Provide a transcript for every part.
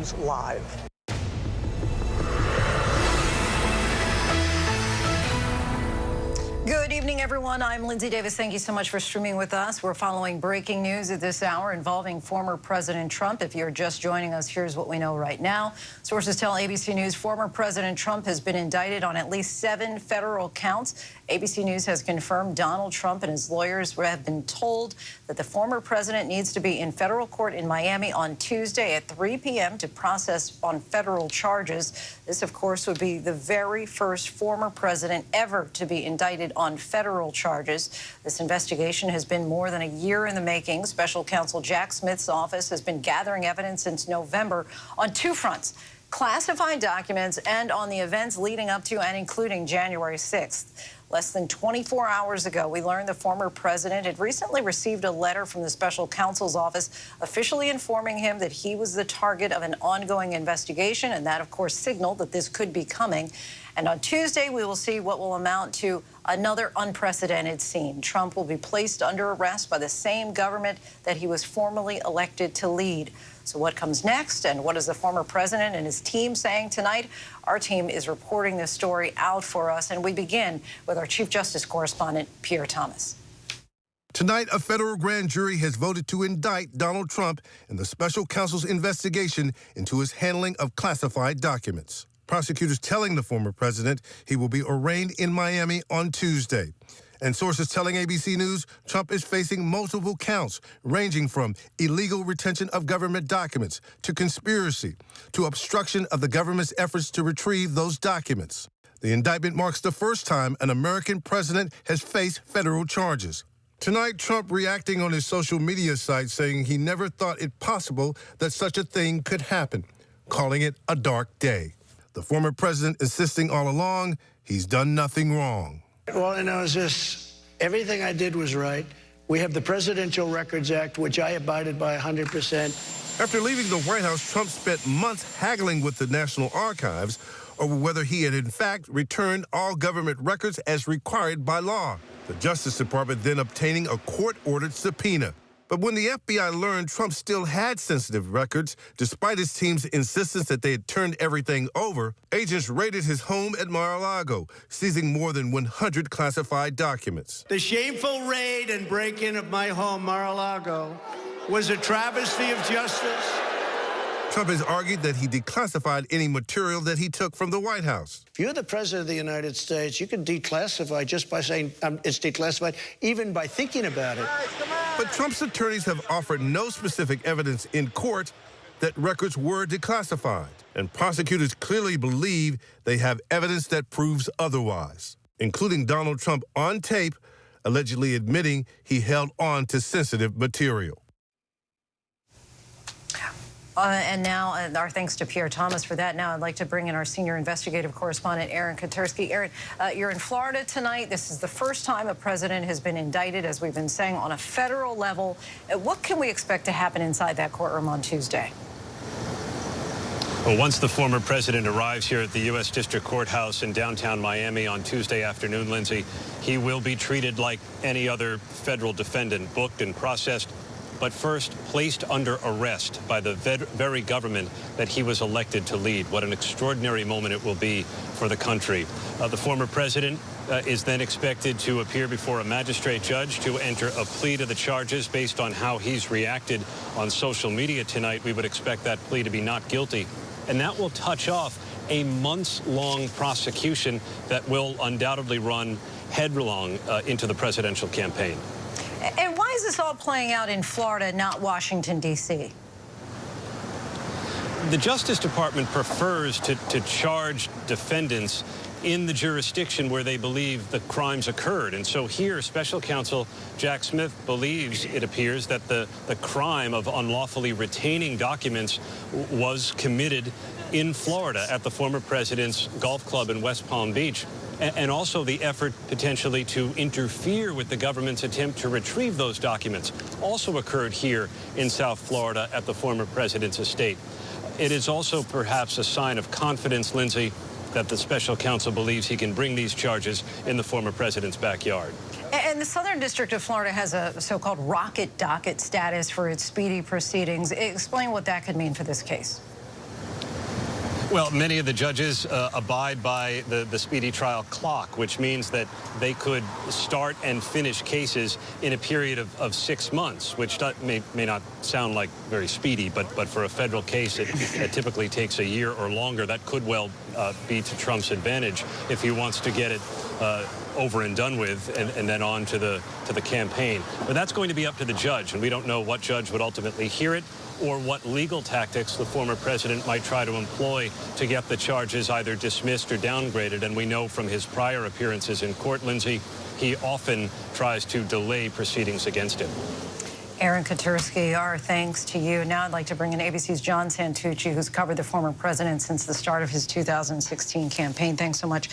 News Live. Good evening, everyone. I'm Lindsay Davis. Thank you so much for streaming with us. We're following breaking news at this hour involving former President Trump. If you're just joining us, here's what we know right now. Sources tell ABC News former President Trump has been indicted on at least 7 federal counts. ABC News has confirmed Donald Trump and his lawyers have been told that the former president needs to be in federal court in Miami on Tuesday at 3 p.m. to process on federal charges. This, of course, would be the very first former president ever to be indicted on federal charges. This investigation has been more than a year in the making. Special counsel Jack Smith's office has been gathering evidence since November on 2 fronts: classified documents and on the events leading up to and including January 6th. Less than 24 hours ago, we learned the former president had recently received a letter from the special counsel's office officially informing him that he was the target of an ongoing investigation, and that, of course, signaled that this could be coming. And on Tuesday, we will see what will amount to another unprecedented scene. Trump will be placed under arrest by the same government that he was formally elected to lead. So what comes next, and what is the former president and his team saying tonight? Our team is reporting this story out for us, and we begin with our Chief Justice correspondent, Pierre Thomas. Tonight, a federal grand jury has voted to indict Donald Trump in the special counsel's investigation into his handling of classified documents. Prosecutors telling the former president he will be arraigned in Miami on Tuesday. And sources telling ABC News Trump is facing multiple counts, ranging from illegal retention of government documents to conspiracy to obstruction of the government's efforts to retrieve those documents. The indictment marks the first time an American president has faced federal charges. Tonight, Trump reacting on his social media site saying he never thought it possible that such a thing could happen, calling it a dark day. The former president insisting all along he's done nothing wrong. All I know is this: everything I did was right. We have the Presidential Records Act, which I abided by 100%. After leaving the White House, Trump spent months haggling with the National Archives over whether he had in fact returned all government records as required by law. The Justice Department then obtaining a court-ordered subpoena. But when the FBI learned Trump still had sensitive records, despite his team's insistence that they had turned everything over, agents raided his home at Mar-a-Lago, seizing more than 100 classified documents. The shameful raid and break-in of my home, Mar-a-Lago, was a travesty of justice. Trump has argued that he declassified any material that he took from the White House. If you're the President of the United States, you can declassify just by saying it's declassified, even by thinking about it. But Trump's attorneys have offered no specific evidence in court that records were declassified. And prosecutors clearly believe they have evidence that proves otherwise, including Donald Trump on tape allegedly admitting he held on to sensitive material. And now, our thanks to Pierre Thomas for that. Now I'd like to bring in our senior investigative correspondent, Aaron Katersky. Aaron, you're in Florida tonight. This is the first time a president has been indicted, as we've been saying, on a federal level. What can we expect to happen inside that courtroom on Tuesday? Well, once the former president arrives here at the U.S. District Courthouse in downtown Miami on Tuesday afternoon, Lindsay, he will be treated like any other federal defendant, booked and processed, but first placed under arrest by the very government that he was elected to lead. What an extraordinary moment it will be for the country. The former president is then expected to appear before a magistrate judge to enter a plea to the charges. Based on how he's reacted on social media tonight, we would expect that plea to be not guilty. And that will touch off a months-long prosecution that will undoubtedly run headlong into the presidential campaign. And why is this all playing out in Florida, not Washington, D.C.? The Justice Department prefers to charge defendants in the jurisdiction where they believe the crimes occurred. And so here, Special Counsel Jack Smith believes, it appears, that the crime of unlawfully retaining documents was committed in Florida at the former president's golf club in West Palm Beach. And also the effort potentially to interfere with the government's attempt to retrieve those documents also occurred here in South Florida at the former president's estate. It is also perhaps a sign of confidence, Lindsay, that the special counsel believes he can bring these charges in the former president's backyard. And the Southern District of Florida has a so-called rocket docket status for its speedy proceedings. Explain what that could mean for this case. Well, many of the judges abide by the speedy trial clock, which means that they could start and finish cases in a period of 6 months, which may not sound like very speedy, but for a federal case, it typically takes a year or longer. That could well be to Trump's advantage if he wants to get it over and done with and then on to the campaign. But that's going to be up to the judge, and we don't know what judge would ultimately hear it or what legal tactics the former president might try to employ to get the charges either dismissed or downgraded. And we know from his prior appearances in court, Lindsay, he often tries to delay proceedings against him. Aaron Katursky, our thanks to you. Now I'd like to bring in ABC's John Santucci, who's covered the former president since the start of his 2016 campaign. Thanks so much,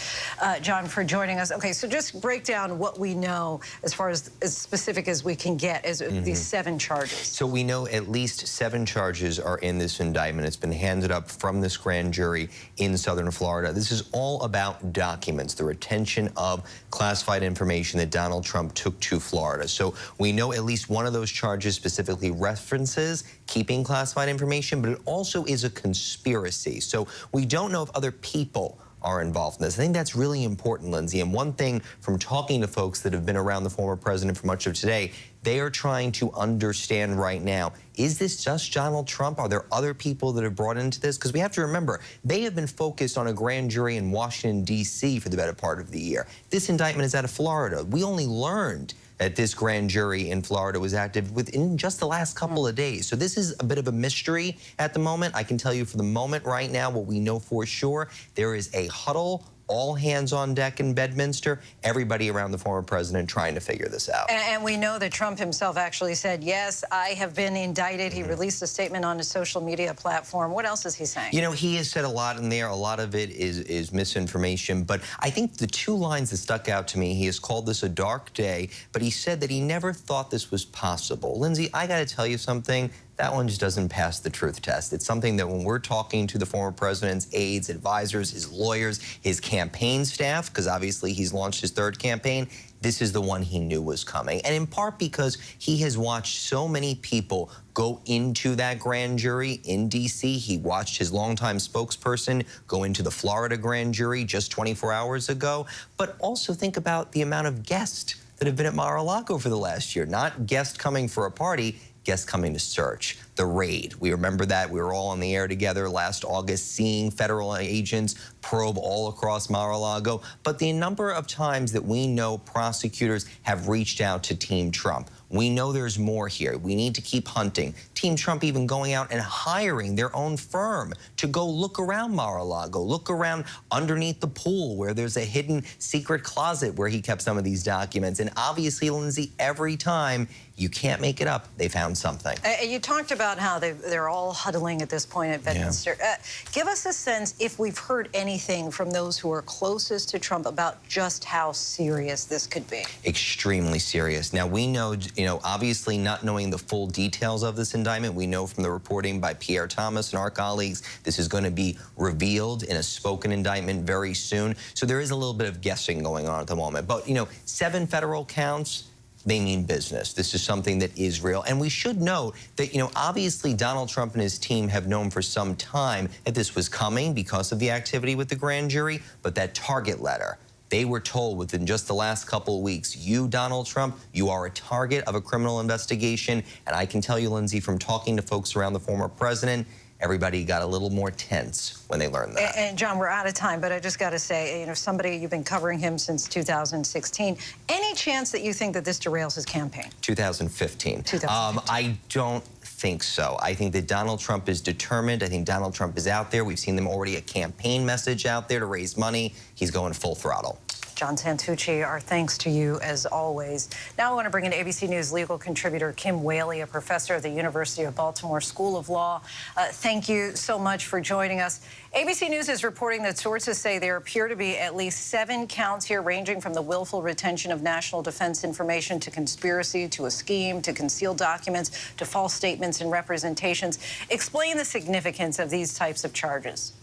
John, for joining us. Okay, so just break down what we know as far as specific as we can get as these 7 charges. So we know at least 7 charges are in this indictment. It's been handed up from this grand jury in southern Florida. This is all about documents, the retention of classified information that Donald Trump took to Florida. So we know at least one of those charges specifically references keeping classified information, but it also is a conspiracy. So we don't know if other people are involved in this. I think that's really important, Lindsay. And one thing from talking to folks that have been around the former president for much of today, they are trying to understand right now, is this just Donald Trump? Are there other people that have brought into this? Because we have to remember, they have been focused on a grand jury in Washington, D.C. for the better part of the year. This indictment is out of Florida. We only learned that this grand jury in Florida was active within just the last couple of days. So this is a bit of a mystery at the moment. I can tell you for the moment right now what we know for sure, there is a huddle, all hands on deck in Bedminster, everybody around the former president trying to figure this out. And we know that Trump himself actually said, yes, I have been indicted. He released a statement on his social media platform. What else is he saying? You know, he has said a lot in there. A lot of it is misinformation. But I think the 2 lines that stuck out to me, he has called this a dark day, but he said that he never thought this was possible. Lindsay, I got to tell you something. That one just doesn't pass the truth test. It's something that when we're talking to the former president's aides, advisors, his lawyers, his campaign staff, because obviously he's launched his 3rd campaign, this is the one he knew was coming. And in part because he has watched so many people go into that grand jury in D.C. He watched his longtime spokesperson go into the Florida grand jury just 24 hours ago. But also think about the amount of guests that have been at Mar-a-Lago for the last year. Not guests coming for a party, guests coming to search. The raid, we remember that. We were all on the air together last August seeing federal agents probe all across Mar-a-Lago. But the number of times that we know prosecutors have reached out to Team Trump, we know there's more here. We need to keep hunting. Team Trump even going out and hiring their own firm to go look around Mar-a-Lago, look around underneath the pool where there's a hidden secret closet where he kept some of these documents. And obviously, Lindsay, every time, you can't make it up, they found something. You talked about how they're all huddling at this point at Bedminster. Yeah. Give us a sense if we've heard anything from those who are closest to Trump about just how serious this could be. Extremely serious. Now, we know, obviously not knowing the full details of this indictment, we know from the reporting by Pierre Thomas and our colleagues, this is going to be revealed in a spoken indictment very soon. So there is a little bit of guessing going on at the moment. But, 7 federal counts, they mean business. This is something that is real. And we should note that, obviously Donald Trump and his team have known for some time that this was coming because of the activity with the grand jury, but that target letter, they were told within just the last couple of weeks, you, Donald Trump, you are a target of a criminal investigation. And I can tell you, Lindsay, from talking to folks around the former president, everybody got a little more tense when they learned that. And John, we're out of time, but I just got to say, somebody, you've been covering him since 2016. Any chance that you think that this derails his campaign? 2015. I don't think so. I think that Donald Trump is determined. I think Donald Trump is out there. We've seen them already a campaign message out there to raise money. He's going full throttle. John Santucci, our thanks to you as always. Now I want to bring in ABC News legal contributor Kim Whaley, a professor at the University of Baltimore School of Law. Thank you so much for joining us. ABC News is reporting that sources say there appear to be at least 7 counts here, ranging from the willful retention of national defense information to conspiracy to a scheme to conceal documents to false statements and representations. Explain the significance of these types of charges.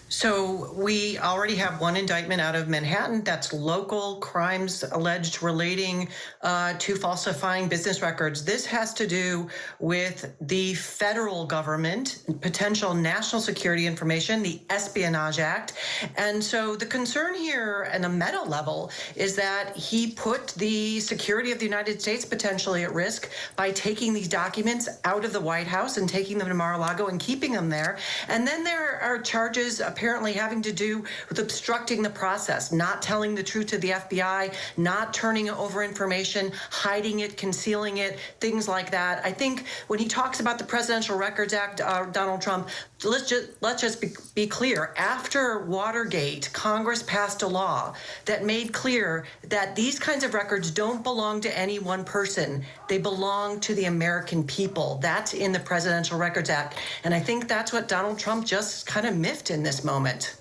So we already have one indictment out of Manhattan. That's local crimes alleged relating to falsifying business records. This has to do with the federal government, potential national security information, the Espionage Act. And so the concern here at a meta level is that he put the security of the United States potentially at risk by taking these documents out of the White House and taking them to Mar-a-Lago and keeping them there. And then there are charges apparently having to do with obstructing the process, not telling the truth to the FBI, not turning over information, hiding it, concealing it, things like that. I think when he talks about the Presidential Records Act, Donald Trump, let's just be clear. After Watergate, Congress passed a law that made clear that these kinds of records don't belong to any one person. They belong to the American people. That's in the Presidential Records Act. And I think that's what Donald Trump just kind of miffed in this moment.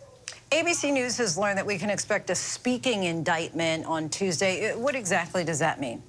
ABC News has learned that we can expect a speaking indictment on Tuesday. What exactly does that mean?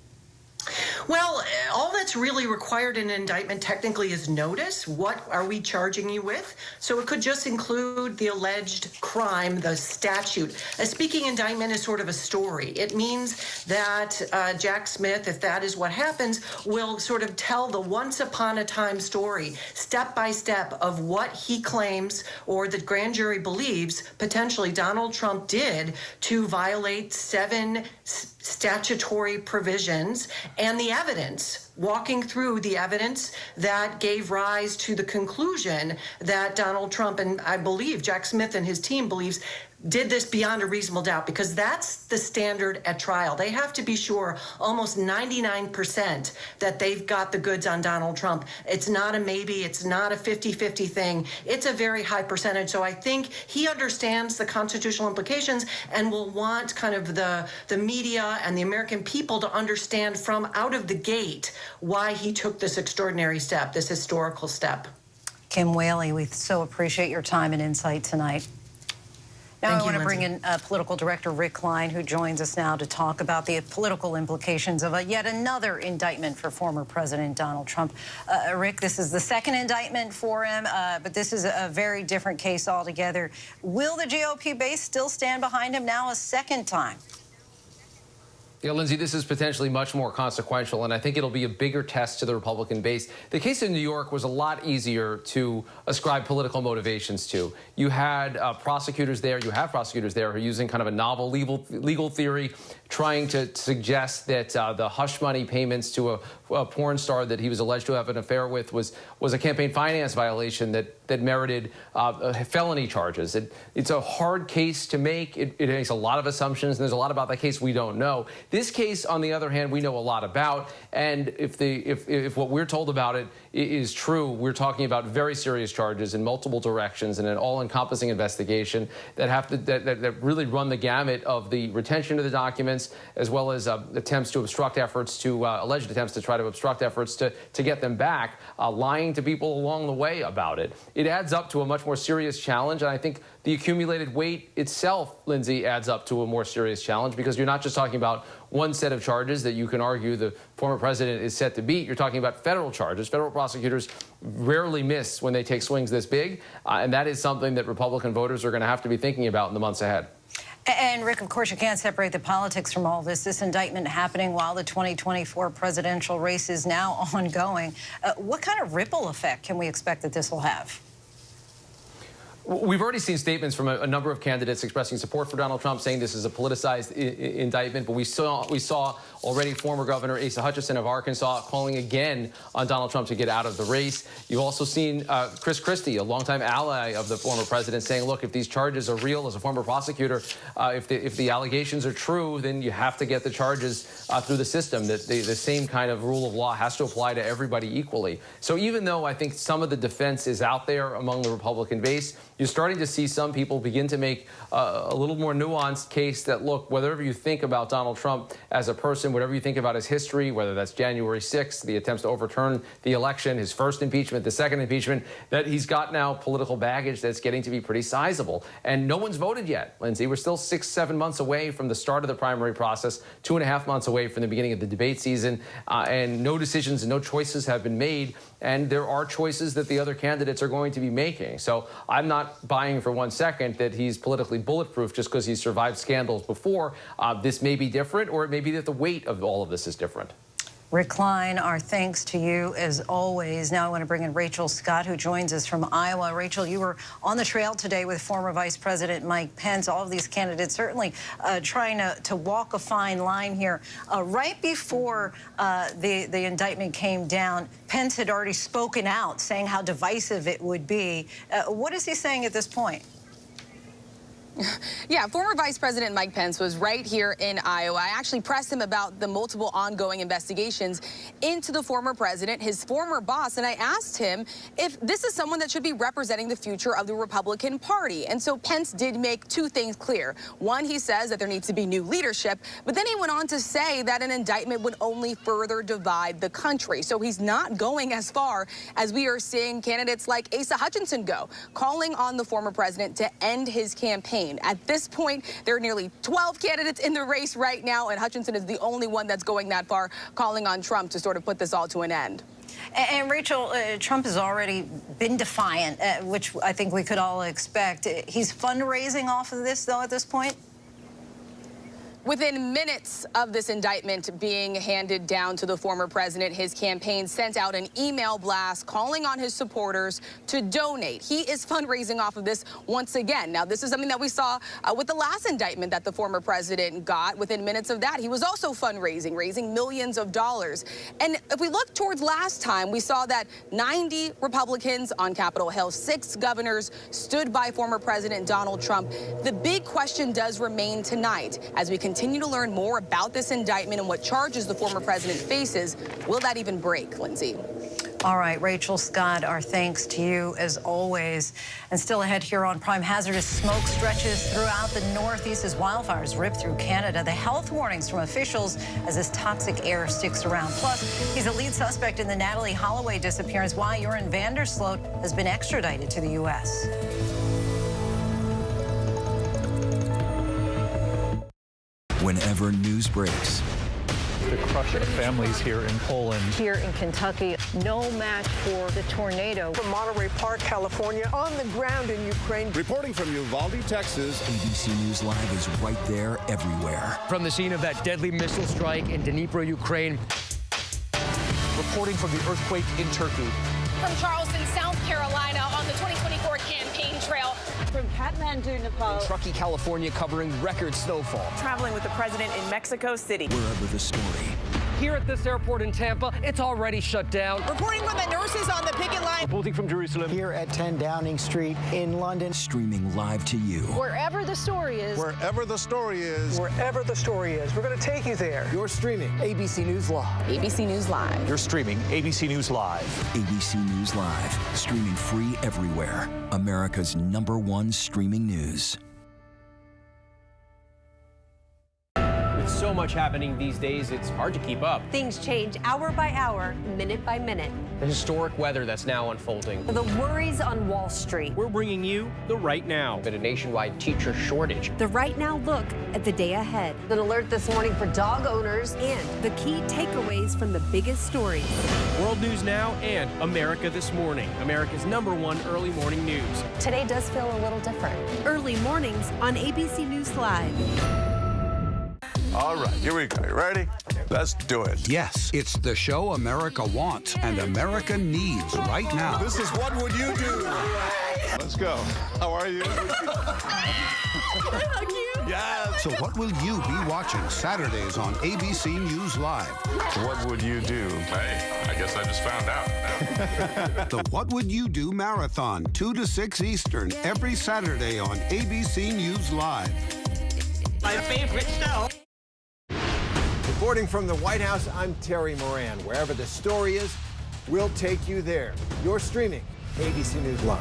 Well, all that's really required in an indictment technically is notice. What are we charging you with? So it could just include the alleged crime, the statute. A speaking indictment is sort of a story. It means that Jack Smith, if that is what happens, will sort of tell the once upon a time story, step by step, of what he claims or the grand jury believes potentially Donald Trump did to violate 7 statutory provisions, and the evidence, walking through the evidence that gave rise to the conclusion that Donald Trump, and I believe Jack Smith and his team believes, did this beyond a reasonable doubt, because that's the standard at trial. They have to be sure, almost 99%, that they've got the goods on Donald Trump. It's not a maybe, it's not a 50-50 thing. It's a very high percentage. So I think he understands the constitutional implications and will want kind of the media and the American people to understand from out of the gate why he took this extraordinary step, this historical step. Kim Whaley, we so appreciate your time and insight tonight. Now I want to bring in political director Rick Klein, who joins us now to talk about the political implications of yet another indictment for former President Donald Trump. Rick, this is the second indictment for him, but this is a very different case altogether. Will the GOP base still stand behind him now a second time? Yeah, Lindsay, this is potentially much more consequential, and I think it'll be a bigger test to the Republican base. The case in New York was a lot easier to ascribe political motivations to. You had prosecutors there, you have prosecutors there who are using kind of a novel legal theory, trying to suggest that the hush money payments to a porn star that he was alleged to have an affair with was a campaign finance violation that merited felony charges. It's a hard case to make. It makes a lot of assumptions, and there's a lot about that case we don't know. This case, on the other hand, we know a lot about, and if what we're told about it is true, we're talking about very serious charges in multiple directions and an all-encompassing investigation that really run the gamut of the retention of the documents, as well as attempts to obstruct efforts alleged attempts to try to obstruct efforts to get them back, lying to people along the way about it. It adds up to a much more serious challenge, and I think the accumulated weight itself, Lindsay, adds up to a more serious challenge, because you're not just talking about one set of charges that you can argue the former president is set to beat. You're talking about federal charges. Federal prosecutors rarely miss when they take swings this big, and that is something that Republican voters are going to have to be thinking about in the months ahead. And, Rick, of course, you can't separate the politics from all this. This indictment happening while the 2024 presidential race is now ongoing. What kind of ripple effect can we expect that this will have? We've already seen statements from a number of candidates expressing support for Donald Trump, saying this is a politicized indictment. But we saw already former Governor Asa Hutchinson of Arkansas calling again on Donald Trump to get out of the race. You've also seen Chris Christie, a longtime ally of the former president, saying, look, if these charges are real, as a former prosecutor, if the allegations are true, then you have to get the charges through the system. That the same kind of rule of law has to apply to everybody equally. So even though I think some of the defense is out there among the Republican base, you're starting to see some people begin to make a little more nuanced case that, look, whatever you think about Donald Trump as a person, whatever you think about his history, whether that's January 6th, the attempts to overturn the election, his first impeachment, the second impeachment, that he's got now political baggage that's getting to be pretty sizable. And no one's voted yet, Lindsay. We're still 6-7 months away from the start of the primary process, 2.5 months away from the beginning of the debate season, and no decisions and no choices have been made. And there are choices that the other candidates are going to be making. So I'm not not buying for 1 second that he's politically bulletproof just because he's survived scandals before. This may be different, or it may be that the weight of all of this is different. Rick Klein, our thanks to you as always. Now I want to bring in Rachel Scott, who joins us from Iowa. Rachel, you were on the trail today with former Vice President Mike Pence. All of these candidates certainly trying to walk a fine line here. Right before the indictment came down, Pence had already spoken out, saying how divisive it would be. What is he saying at this point? Yeah, former Vice President Mike Pence was right here in Iowa. I actually pressed him about the multiple ongoing investigations into the former president, his former boss, and I asked him if this is someone that should be representing the future of the Republican Party. And so Pence did make two things clear. One, he says that there needs to be new leadership, but then he went on to say that an indictment would only further divide the country. So he's not going as far as we are seeing candidates like Asa Hutchinson go, calling on the former president to end his campaign. At this point, there are nearly 12 candidates in the race right now, and Hutchinson is the only one that's going that far, calling on Trump to sort of put this all to an end. And Rachel, Trump has already been defiant, which I think we could all expect. He's fundraising off of this, though, at this point? Within minutes of this indictment being handed down to the former president, his campaign sent out an email blast calling on his supporters to donate. He is fundraising off of this once again. Now, this is something that we saw with the last indictment that the former president got. Within minutes of that, he was also fundraising, raising millions of dollars. And if we look towards last time, we saw that 90 Republicans on Capitol Hill, 6 governors stood by former President Donald Trump. The big question does remain tonight as we continue to learn more about this indictment and what charges the former president faces. Will that even break, Lindsay? All right, Rachel Scott, our thanks to you as always. And still ahead here on Prime, hazardous smoke stretches throughout the Northeast as wildfires rip through Canada. The health warnings from officials as this toxic air sticks around. Plus, he's a lead suspect in the Natalie Holloway disappearance. Why Joran Vandersloot has been extradited to the U.S. Whenever news breaks, the crush of families here in Poland. Here in Kentucky, no match for the tornado. From Monterey Park, California, on the ground in Ukraine. Reporting from Uvalde, Texas. ABC News Live is right there everywhere. From the scene of that deadly missile strike in Dnipro, Ukraine. Reporting from the earthquake in Turkey. From Charleston, South Carolina, on the 2024 campaign trail. From Kathmandu, Nepal. Truckee, California, covering record snowfall. Traveling with the president in Mexico City. Wherever the story. Here at this airport in Tampa, it's already shut down. Reporting from the nurses on the picket line. Reporting from Jerusalem. Here at 10 Downing Street in London. Streaming live to you. Wherever the story is. Wherever the story is. Wherever the story is. We're going to take you there. You're streaming ABC News Live. ABC News Live. You're streaming ABC News Live. ABC News Live. Streaming free everywhere. America's #1 streaming news. With so much happening these days, it's hard to keep up. Things change hour by hour, minute by minute. The historic weather that's now unfolding. The worries on Wall Street. We're bringing you the Right Now. But a nationwide teacher shortage. The Right Now look at the day ahead. An alert this morning for dog owners and the key takeaways from the biggest stories. World News Now and America This Morning, America's #1 early morning news. Today does feel a little different. Early mornings on ABC News Live. All right, here we go. You ready? Let's do it. Yes, it's the show America wants and America needs right now. This is What Would You Do? Let's go. How are you? Yes. So what will you be watching Saturdays on ABC News Live? What would you do? Hey, I guess I just found out. The What Would You Do Marathon, 2 to 6 Eastern, every Saturday on ABC News Live. My favorite show. Reporting from the White House, I'm Terry Moran. Wherever the story is, we'll take you there. You're streaming ABC News Live.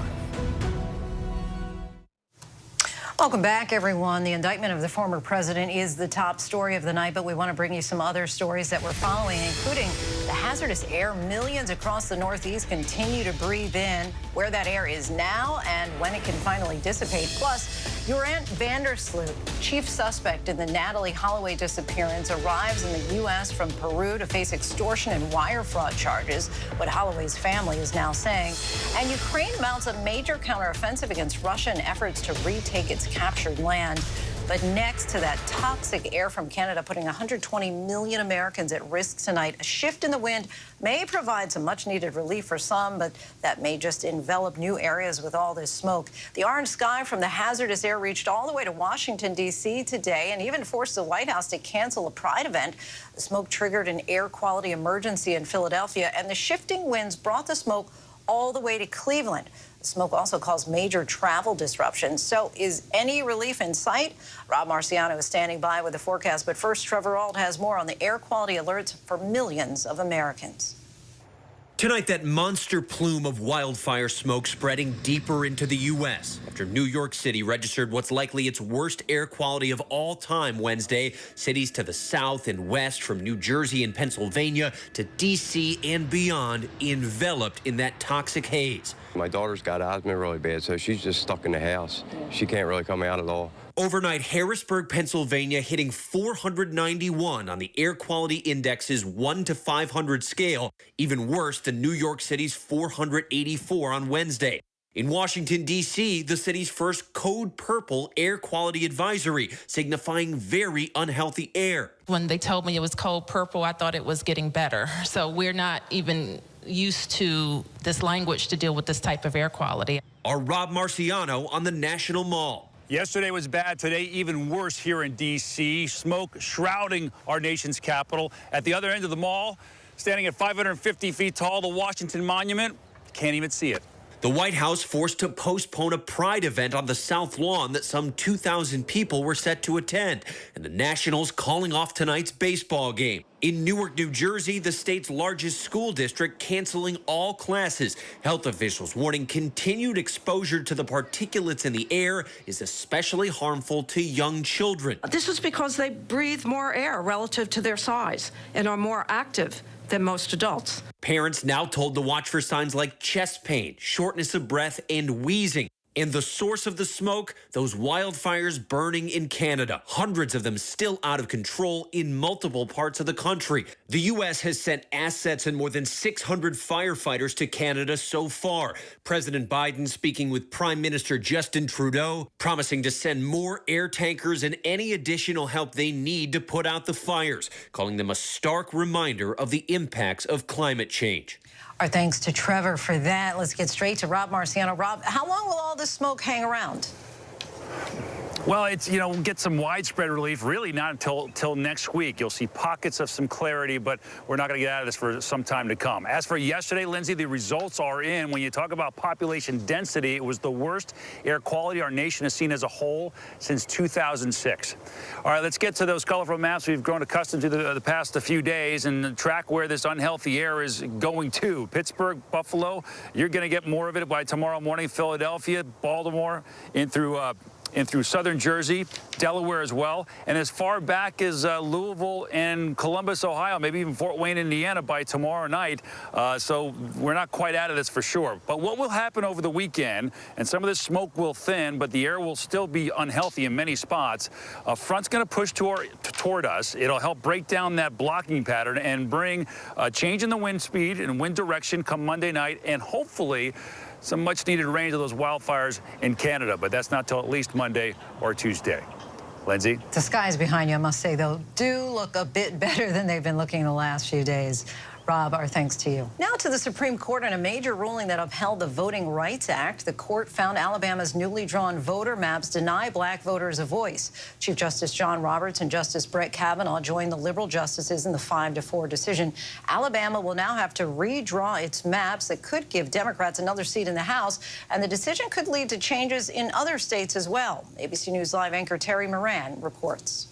Welcome back, everyone. The indictment of the former president is the top story of the night, but we want to bring you some other stories that we're following, including The hazardous air millions across the Northeast continue to breathe in, where that air is now and when it can finally dissipate. Plus, your Aunt Vandersloot, chief suspect in the Natalie Holloway disappearance, arrives in the U.S. from Peru to face extortion and wire fraud charges, what Holloway's family is now saying. And Ukraine mounts a major counteroffensive against Russia in efforts to retake its captured land. But next to that toxic air from Canada putting 120 million Americans at risk tonight, a shift in the wind may provide some much-needed relief for some, but that may just envelop new areas with all this smoke. The orange sky from the hazardous air reached all the way to Washington, D.C. today and even forced the White House to cancel a Pride event. The smoke triggered an air quality emergency in Philadelphia, and the shifting winds brought the smoke all the way to Cleveland. The smoke also caused major travel disruptions. So is any relief in sight? Rob Marciano is standing by with the forecast. But first, Trevor Ault has more on the air quality alerts for millions of Americans. Tonight, that monster plume of wildfire smoke spreading deeper into the U.S. after New York City registered what's likely its worst air quality of all time Wednesday. Cities to the south and west, from New Jersey and Pennsylvania to D.C. and beyond, enveloped in that toxic haze. My daughter's got asthma really bad, so she's just stuck in the house. She can't really come out at all. Overnight, Harrisburg, Pennsylvania hitting 491 on the air quality index's 1 to 500 scale, even worse than New York City's 484 on Wednesday. In Washington, D.C., the city's first code purple air quality advisory, signifying very unhealthy air. When they told me it was code purple, I thought it was getting better. So we're not even used to this language to deal with this type of air quality. Our Rob Marciano on the National Mall. Yesterday was bad. Today, even worse here in D.C. Smoke shrouding our nation's capital. At the other end of the mall, standing at 550 feet tall, the Washington Monument, can't even see it. The White House forced to postpone a Pride event on the South Lawn that some 2,000 people were set to attend, and the Nationals calling off tonight's baseball game. In Newark, New Jersey, the state's largest school district canceling all classes. Health officials warning continued exposure to the particulates in the air is especially harmful to young children. This is because they breathe more air relative to their size and are more active than most adults. Parents now told to watch for signs like chest pain, shortness of breath, and wheezing. And the source of the smoke, those wildfires burning in Canada. Hundreds of them still out of control in multiple parts of the country. The U.S. has sent assets and more than 600 firefighters to Canada so far. President Biden speaking with Prime Minister Justin Trudeau, promising to send more air tankers and any additional help they need to put out the fires, calling them a stark reminder of the impacts of climate change. Our thanks to Trevor for that. Let's get straight to Rob Marciano. Rob, how long will all this smoke hang around? Well, it's, get some widespread relief, really not until next week. You'll see pockets of some clarity, but we're not going to get out of this for some time to come. As for yesterday, Lindsay, the results are in. When you talk about population density, it was the worst air quality our nation has seen as a whole since 2006. All right, let's get to those colorful maps we've grown accustomed to the past few days and track where this unhealthy air is going to. Pittsburgh, Buffalo, you're going to get more of it by tomorrow morning. Philadelphia, Baltimore, in through southern Jersey, Delaware as well, and as far back as Louisville and Columbus, Ohio, maybe even Fort Wayne, Indiana by tomorrow night. So we're not quite out of this for sure. But what will happen over the weekend, and some of this smoke will thin, but the air will still be unhealthy in many spots. A front's going to push toward us. It'll help break down that blocking pattern and bring a change in the wind speed and wind direction come Monday night, and hopefully some much-needed rain to those wildfires in Canada, but that's not till at least Monday or Tuesday. Lindsay? The skies behind you, I must say, though, do look a bit better than they've been looking the last few days. Rob, our thanks to you. Now to the Supreme Court and a major ruling that upheld the Voting Rights Act. The court found Alabama's newly drawn voter maps deny black voters a voice. Chief Justice John Roberts and Justice Brett Kavanaugh joined the liberal justices in the 5-4 decision. Alabama will now have to redraw its maps that could give Democrats another seat in the House, and the decision could lead to changes in other states as well. ABC News Live anchor Terry Moran reports.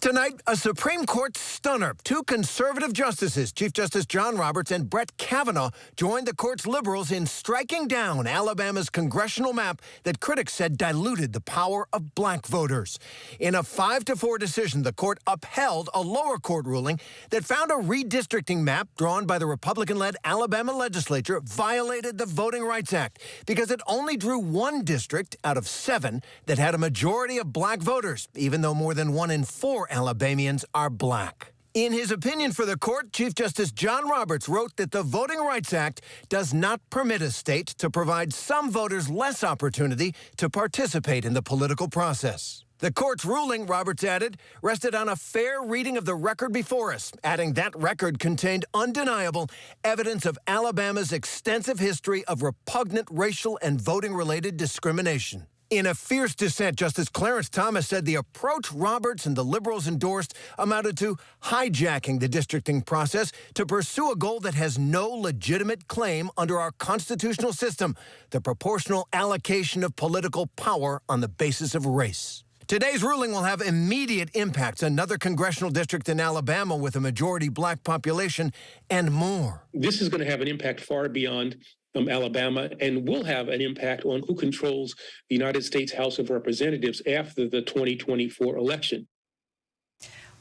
Tonight, a Supreme Court stunner. Two conservative justices, Chief Justice John Roberts and Brett Kavanaugh, joined the court's liberals in striking down Alabama's congressional map that critics said diluted the power of black voters. In a 5-4 decision, the court upheld a lower court ruling that found a redistricting map drawn by the Republican-led Alabama legislature violated the Voting Rights Act because it only drew one district out of 7 that had a majority of black voters, even though more than 1 in 4 Alabamians are black. In his opinion for the court, Chief Justice John Roberts wrote that the Voting Rights Act does not permit a state to provide some voters less opportunity to participate in the political process. The court's ruling, Roberts added, rested on a fair reading of the record before us, adding that record contained undeniable evidence of Alabama's extensive history of repugnant racial and voting-related discrimination. In a fierce dissent, Justice Clarence Thomas said the approach Roberts and the liberals endorsed amounted to hijacking the districting process to pursue a goal that has no legitimate claim under our constitutional system, the proportional allocation of political power on the basis of race. Today's ruling will have immediate impacts, another congressional district in Alabama with a majority black population, and more. This is going to have an impact far beyond Alabama, and will have an impact on who controls the United States House of Representatives after the 2024 election.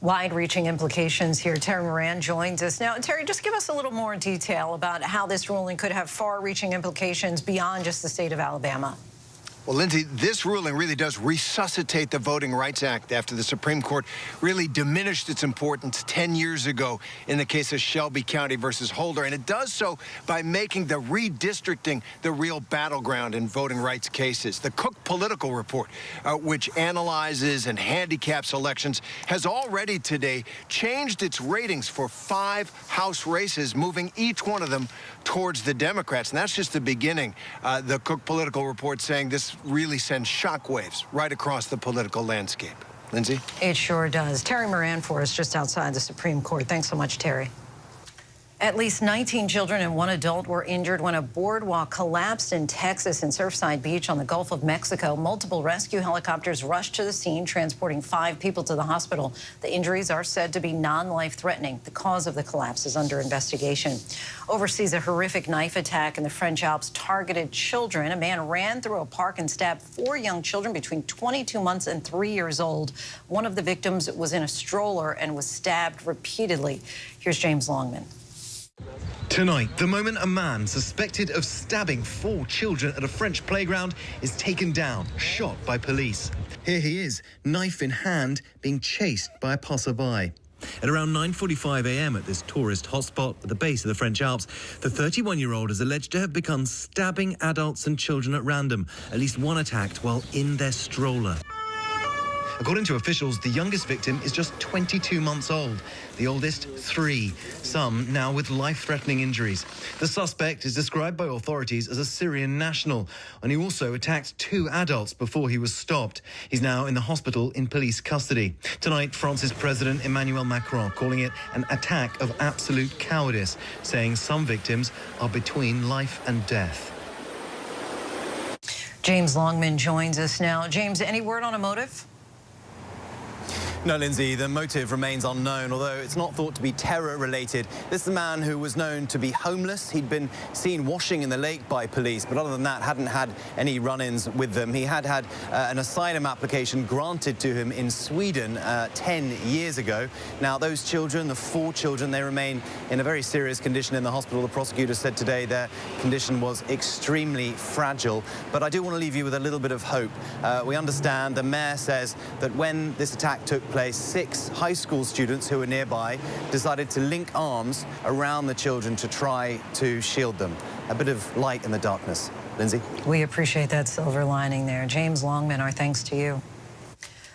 Wide-reaching implications here. Terry Moran joins us now. Terry, just give us a little more detail about how this ruling could have far-reaching implications beyond just the state of Alabama. Well, Lindsay, this ruling really does resuscitate the Voting Rights Act after the Supreme Court really diminished its importance 10 years ago in the case of Shelby County versus Holder. And it does so by making the redistricting the real battleground in voting rights cases. The Cook Political Report, which analyzes and handicaps elections, has already today changed its ratings for 5 House races, moving each one of them towards the Democrats. And that's just the beginning. The Cook Political Report saying this really sends shockwaves right across the political landscape. Lindsay? It sure does. Terry Moran for us just outside the Supreme Court. Thanks so much, Terry. At least 19 children and 1 adult were injured when a boardwalk collapsed in Texas in Surfside Beach on the Gulf of Mexico. Multiple rescue helicopters rushed to the scene, transporting 5 people to the hospital. The injuries are said to be non-life-threatening. The cause of the collapse is under investigation. Overseas, a horrific knife attack in the French Alps targeted children. A man ran through a park and stabbed 4 young children between 22 months and 3 years old. One of the victims was in a stroller and was stabbed repeatedly. Here's James Longman. Tonight, the moment a man suspected of stabbing 4 children at a French playground is taken down, shot by police. Here he is, knife in hand, being chased by a passerby. At around 9:45 a.m. at this tourist hotspot at the base of the French Alps, the 31-year-old is alleged to have begun stabbing adults and children at random, at least one attacked while in their stroller. According to officials, the youngest victim is just 22 months old, the oldest 3, some now with life-threatening injuries. The suspect is described by authorities as a Syrian national, and he also attacked 2 adults before he was stopped. He's now in the hospital in police custody. Tonight, France's President Emmanuel Macron calling it an attack of absolute cowardice, saying some victims are between life and death. James Longman joins us now. James, any word on a motive? No, Lindsay, the motive remains unknown, although it's not thought to be terror-related. This is a man who was known to be homeless. He'd been seen washing in the lake by police, but other than that, hadn't had any run-ins with them. He had an asylum application granted to him in Sweden 10 years ago. Now, those children, the 4 children, they remain in a very serious condition in the hospital. The prosecutor said today their condition was extremely fragile. But I do want to leave you with a little bit of hope. We understand the mayor says that when this attack took place, 6 high school students who were nearby decided to link arms around the children to try to shield them. A bit of light in the darkness. Lindsay? We appreciate that silver lining there. James Longman, our thanks to you.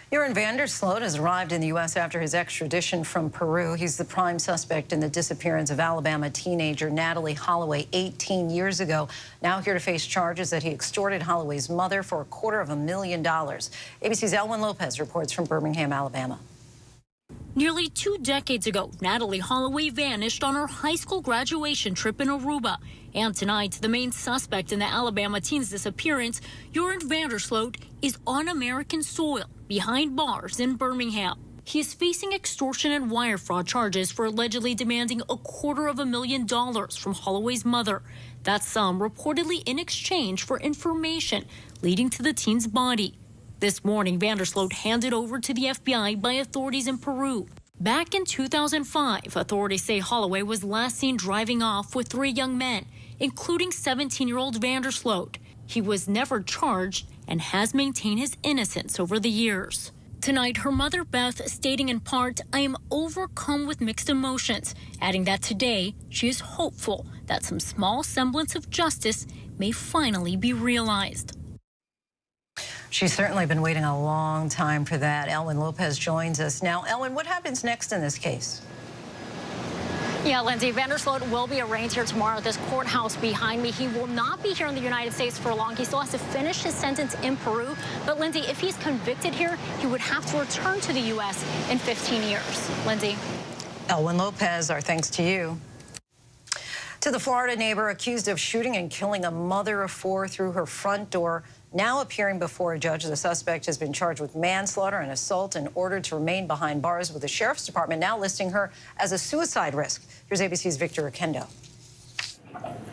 Joran Vandersloot has arrived in the U.S. after his extradition from Peru. He's the prime suspect in the disappearance of Alabama teenager Natalie Holloway 18 years ago. Now here to face charges that he extorted Holloway's mother for $250,000. ABC's Elwin Lopez reports from Birmingham, Alabama. Nearly 2 decades ago, Natalie Holloway vanished on her high school graduation trip in Aruba. And tonight, the main suspect in the Alabama teen's disappearance, Joran Vandersloot, is on American soil, behind bars in Birmingham. he is facing extortion and wire fraud charges for allegedly demanding $250,000 from Holloway's mother. That sum reportedly in exchange for information leading to the teen's body. This morning, Vandersloot handed over to the FBI by authorities in Peru. Back in 2005, authorities say Holloway was last seen driving off with 3 young men, including 17-year-old Vandersloot. He was never charged and has maintained his innocence over the years. Tonight, her mother, Beth, stating in part, "I am overcome with mixed emotions," adding that today she is hopeful that some small semblance of justice may finally be realized. She's certainly been waiting a long time for that. Elwin Lopez joins us now. Elwin, what happens next in this case? Yeah, Lindsay, Vandersloot will be arraigned here tomorrow at this courthouse behind me. He will not be here in the United States for long. He still has to finish his sentence in Peru. But, Lindsay, if he's convicted here, he would have to return to the U.S. in 15 years. Lindsay. Elwin Lopez, our thanks to you. To the Florida neighbor accused of shooting and killing a mother of 4 through her front door, now appearing before a judge. The suspect has been charged with manslaughter and assault and ordered to remain behind bars, with the sheriff's department now listing her as a suicide risk. Here's ABC's Victor Oquendo.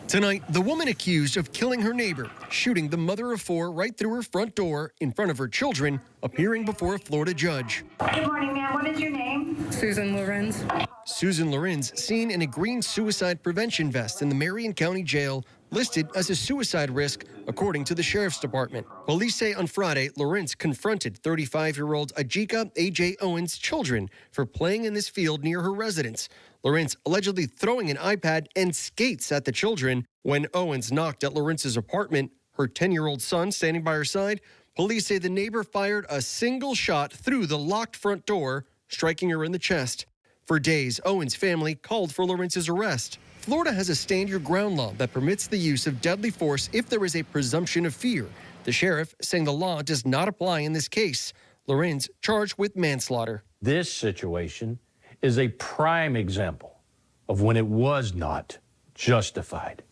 Tonight, the woman accused of killing her neighbor, shooting the mother of 4 right through her front door in front of her children, appearing before a Florida judge. Good morning, ma'am. What is your name? Susan Lorenz. Susan Lorenz, seen in a green suicide prevention vest in the Marion County Jail, listed as a suicide risk, according to the sheriff's department. Police say on Friday, Lorenz confronted 35-year-old Ajika A.J. Owens' children for playing in this field near her residence. Lorenz allegedly throwing an iPad and skates at the children. When Owens knocked at Lorenz's apartment, her 10-year-old son standing by her side, police say the neighbor fired a single shot through the locked front door, striking her in the chest. For days, Owens' family called for Lorenz's arrest. Florida has a stand your ground law that permits the use of deadly force if there is a presumption of fear. The sheriff saying the law does not apply in this case. Lorenz charged with manslaughter. This situation is a prime example of when it was not justified.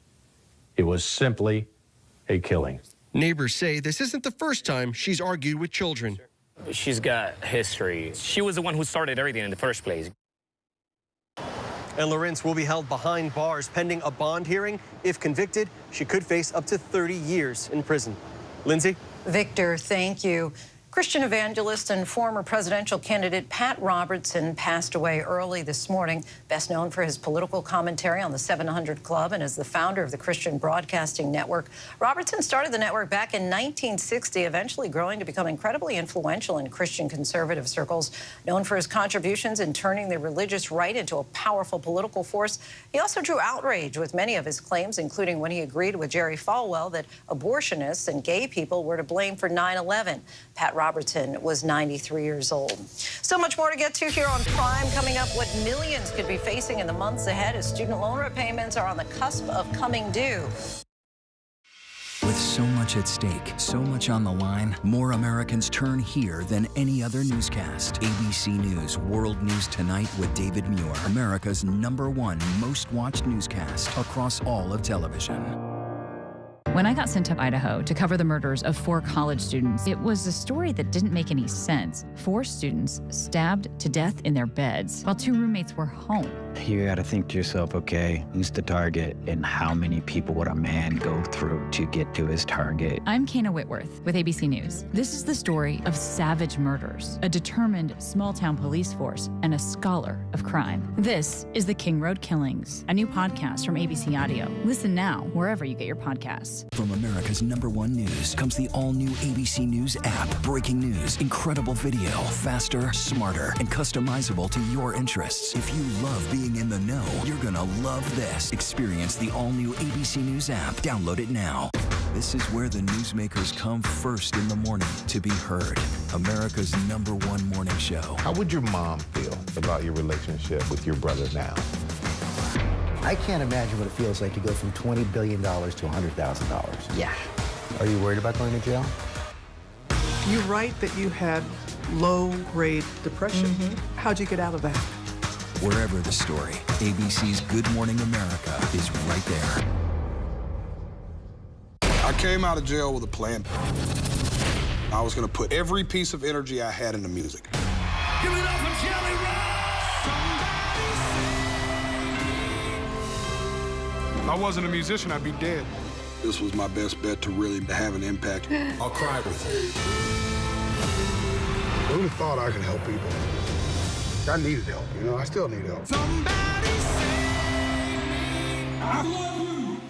It was simply a killing. Neighbors say this isn't the first time she's argued with children. She's got history. She was the one who started everything in the first place. And Lorenz will be held behind bars pending a bond hearing. If convicted, she could face up to 30 years in prison. Lindsay? Victor, thank you. Christian evangelist and former presidential candidate Pat Robertson passed away early this morning, best known for his political commentary on the 700 Club and as the founder of the Christian Broadcasting Network. Robertson started the network back in 1960, eventually growing to become incredibly influential in Christian conservative circles. Known for his contributions in turning the religious right into a powerful political force, he also drew outrage with many of his claims, including when he agreed with Jerry Falwell that abortionists and gay people were to blame for 9/11. Pat Robertson was 93 years old. So much more to get to here on Prime. Coming up, what millions could be facing in the months ahead as student loan repayments are on the cusp of coming due. With so much at stake, so much on the line, more Americans turn here than any other newscast. ABC News World News Tonight with David Muir, America's #1 most watched newscast across all of television. When I got sent to Idaho to cover the murders of 4 college students, it was a story that didn't make any sense. 4 students stabbed to death in their beds while 2 roommates were home. You gotta think to yourself, okay, who's the target and how many people would a man go through to get to his target? I'm Kana Whitworth with ABC News. This is the story of savage murders, a determined small-town police force, and a scholar of crime. This is The King Road Killings, a new podcast from ABC Audio. Listen now wherever you get your podcasts. From America's #1 news comes the all-new ABC News app. Breaking news, incredible video, faster, smarter, and customizable to your interests. If you love being in the know, you're gonna love this. Experience the all-new ABC News app. Download it now. This is where the newsmakers come first in the morning to be heard. America's #1 morning show. How would your mom feel about your relationship with your brother now? I can't imagine what it feels like to go from $20 billion to $100,000. Yeah. Are you worried about going to jail? You write that you had low-grade depression. How'd you get out of that? Wherever the story, ABC's Good Morning America is right there. I came out of jail with a plan. I was going to put every piece of energy I had into music. Give it up for Jelly Roll! If I wasn't a musician, I'd be dead. This was my best bet to really have an impact. I'll cry with you. Who would have thought I could help people? I needed help, you know? I still need help. Somebody save me. I love you.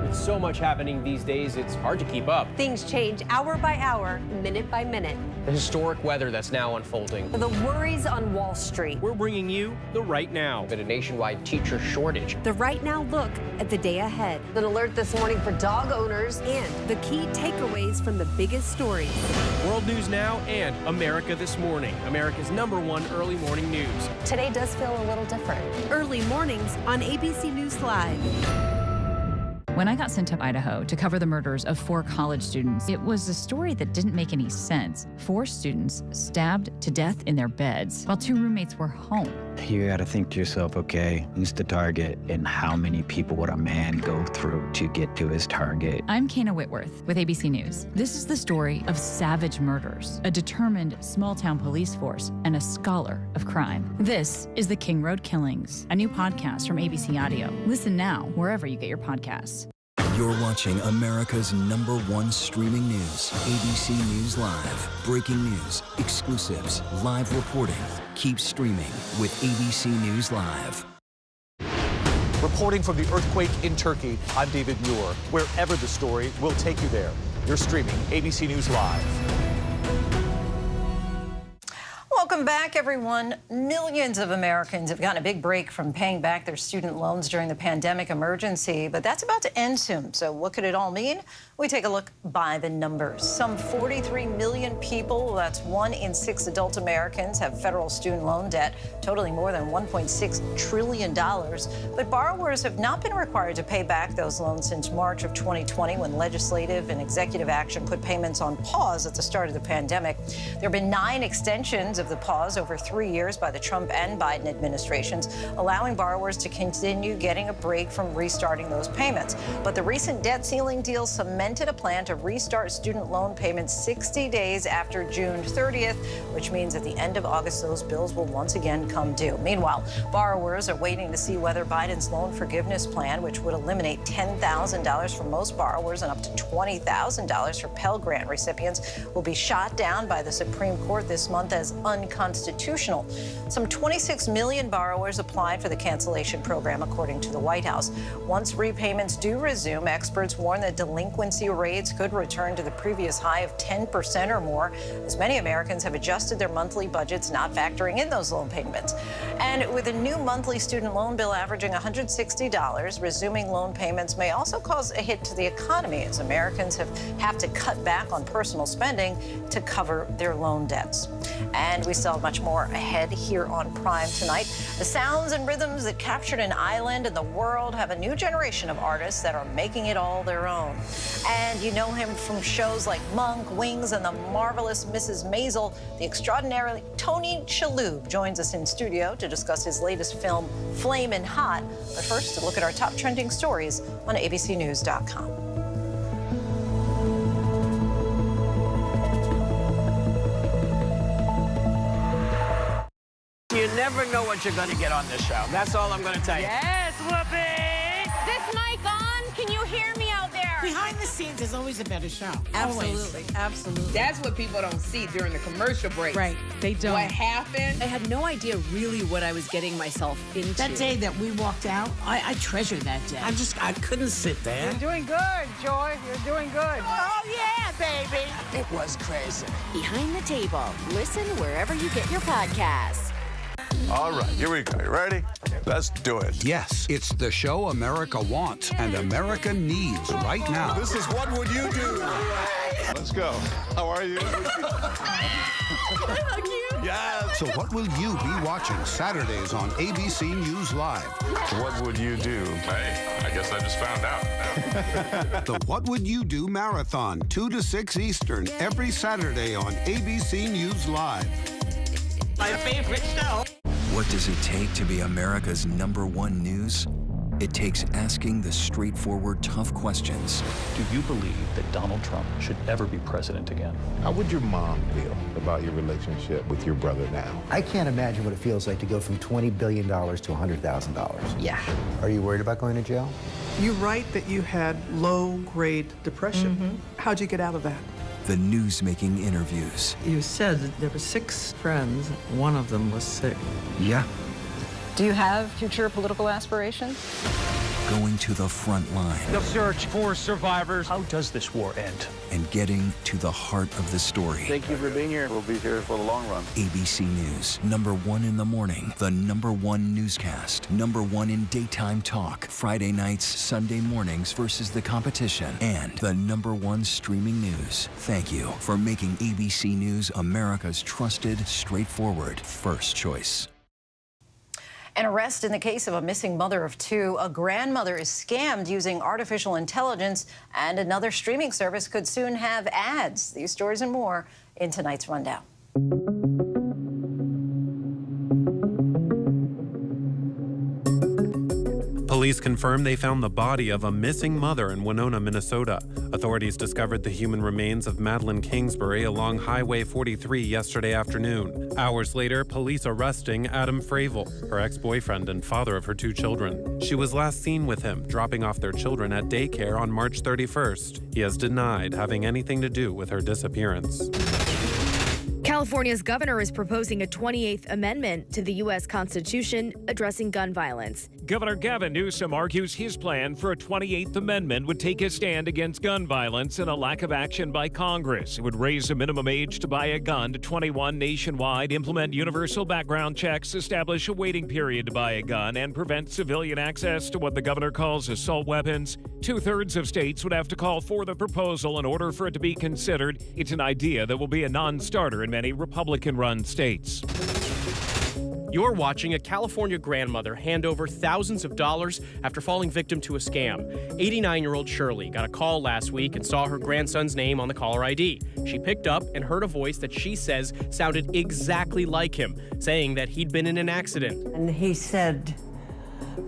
With so much happening these days, it's hard to keep up. Things change hour by hour, minute by minute. The historic weather that's now unfolding. The worries on Wall Street. We're bringing you the Right Now. With a nationwide teacher shortage. The Right Now look at the day ahead. An alert this morning for dog owners and the key takeaways from the biggest stories. World News Now and America This Morning, America's #1 early morning news. Today does feel a little different. Early mornings on ABC News Live. When I got sent to Idaho to cover the murders of 4 college students, it was a story that didn't make any sense. 4 students stabbed to death in their beds while 2 roommates were home. You gotta think to yourself, okay, who's the target and how many people would a man go through to get to his target? I'm Kana Whitworth with ABC News. This is the story of savage murders, a determined small-town police force, and a scholar of crime. This is the King Road Killings, a new podcast from ABC Audio. Listen now wherever you get your podcasts. You're watching America's #1 streaming news, ABC News Live. Breaking news, exclusives, live reporting. Keep streaming with ABC News Live. Reporting from the earthquake in Turkey, I'm David Muir. Wherever the story, we'll take you there. You're streaming ABC News Live. Welcome back, everyone. Millions of Americans have gotten a big break from paying back their student loans during the pandemic emergency, but that's about to end soon. So what could it all mean? We take a look by the numbers. Some 43 million people, that's 1 in 6 adult Americans, have federal student loan debt, totaling more than $1.6 trillion. But borrowers have not been required to pay back those loans since March of 2020, when legislative and executive action put payments on pause at the start of the pandemic. There have been 9 extensions of the pause over 3 years by the Trump and Biden administrations, allowing borrowers to continue getting a break from restarting those payments. But the recent debt ceiling deal cemented a plan to restart student loan payments 60 days after June 30th, which means at the end of August, those bills will once again come due. Meanwhile, borrowers are waiting to see whether Biden's loan forgiveness plan, which would eliminate $10,000 for most borrowers and up to $20,000 for Pell Grant recipients, will be shot down by the Supreme Court this month as unconstitutional. Some 26 million borrowers applied for the cancellation program, according to the White House. Once repayments do resume, experts warn that delinquency rates could return to the previous high of 10% or more, as many Americans have adjusted their monthly budgets, not factoring in those loan payments. And with a new monthly student loan bill averaging $160, resuming loan payments may also cause a hit to the economy, as Americans have to cut back on personal spending to cover their loan debts. And we still have much more ahead here on Prime tonight. The sounds and rhythms that captured an island in the world have a new generation of artists that are making it all their own. And you know him from shows like Monk, Wings, and The Marvelous Mrs. Maisel. The extraordinary Tony Shalhoub joins us in studio to discuss his latest film, Flamin' Hot. But first, to look at our top trending stories on abcnews.com. You never know what you're going to get on this show. That's all I'm going to tell you. Yes, Whoopi! Is this mic on? Can you hear me out there? Behind the scenes is always a better show. Absolutely, absolutely. That's what people don't see during the commercial break. Right, they don't. What happened? I had no idea really what I was getting myself into. That day that we walked out, I treasure that day. I couldn't sit there. You're doing good, Joy. You're doing good. Oh, yeah, baby. It was crazy. Behind the Table. Listen wherever you get your podcasts. All right, here we go. You ready? Let's do it. Yes, it's the show America wants and America needs right now. This is What Would You Do? Let's go. How are you? Can I hug you? Yes. So what will you be watching Saturdays on ABC News Live? What would you do? Hey, I guess I just found out. The What Would You Do Marathon, 2 to 6 Eastern, every Saturday on ABC News Live. My favorite show. What does it take to be America's #1 news? It takes asking the straightforward, tough questions. Do you believe that Donald Trump should ever be president again? How would your mom feel about your relationship with your brother now? I can't imagine what it feels like to go from $20 billion to $100,000. Yeah. Are you worried about going to jail? You write that you had low-grade depression. How'd you get out of that? The news-making interviews. You said that there were 6 friends. One of them was sick. Yeah. Do you have future political aspirations? Going to the front line. The search for survivors. How does this war end? And getting to the heart of the story. Thank you for being here. We'll be here for the long run. ABC News, #1 in the morning, the #1 newscast, #1 in daytime talk, Friday nights, Sunday mornings versus the competition, and the #1 streaming news. Thank you for making ABC News America's trusted, straightforward first choice. An arrest in the case of a missing mother of 2. A grandmother is scammed using artificial intelligence, and another streaming service could soon have ads. These stories and more in tonight's rundown. Police confirm they found the body of a missing mother in Winona, Minnesota. Authorities discovered the human remains of Madeline Kingsbury along Highway 43 yesterday afternoon. Hours later, police arresting Adam Fravel, her ex-boyfriend and father of her 2 children. She was last seen with him, dropping off their children at daycare on March 31st. He has denied having anything to do with her disappearance. California's governor is proposing a 28th Amendment to the U.S. Constitution addressing gun violence. Governor Gavin Newsom argues his plan for a 28th Amendment would take a stand against gun violence and a lack of action by Congress. It would raise the minimum age to buy a gun to 21 nationwide, implement universal background checks, establish a waiting period to buy a gun, and prevent civilian access to what the governor calls assault weapons. 2/3 of states would have to call for the proposal in order for it to be considered. It's an idea that will be a non-starter in many Republican-run states. You're watching a California grandmother hand over thousands of dollars after falling victim to a scam. 89-year-old Shirley got a call last week and saw her grandson's name on the caller ID. She picked up and heard a voice that she says sounded exactly like him, saying that he'd been in an accident. And he said,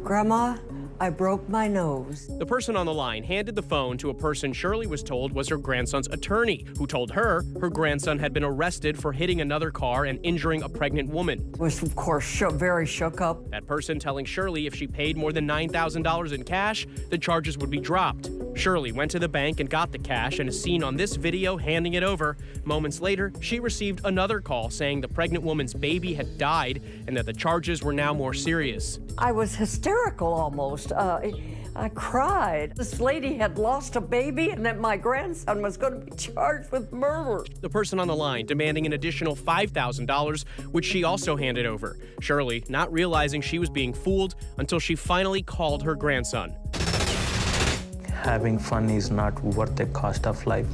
"Grandma, I broke my nose." The person on the line handed the phone to a person Shirley was told was her grandson's attorney, who told her her grandson had been arrested for hitting another car and injuring a pregnant woman. Was, of course, very shook up. That person telling Shirley if she paid more than $9,000 in cash, the charges would be dropped. Shirley went to the bank and got the cash and is seen on this video handing it over. Moments later, she received another call saying the pregnant woman's baby had died and that the charges were now more serious. I was hysterical almost. I cried. This lady had lost a baby and that my grandson was going to be charged with murder. The person on the line demanding an additional $5,000, which she also handed over. Shirley not realizing she was being fooled until she finally called her grandson. Having fun is not worth the cost of life.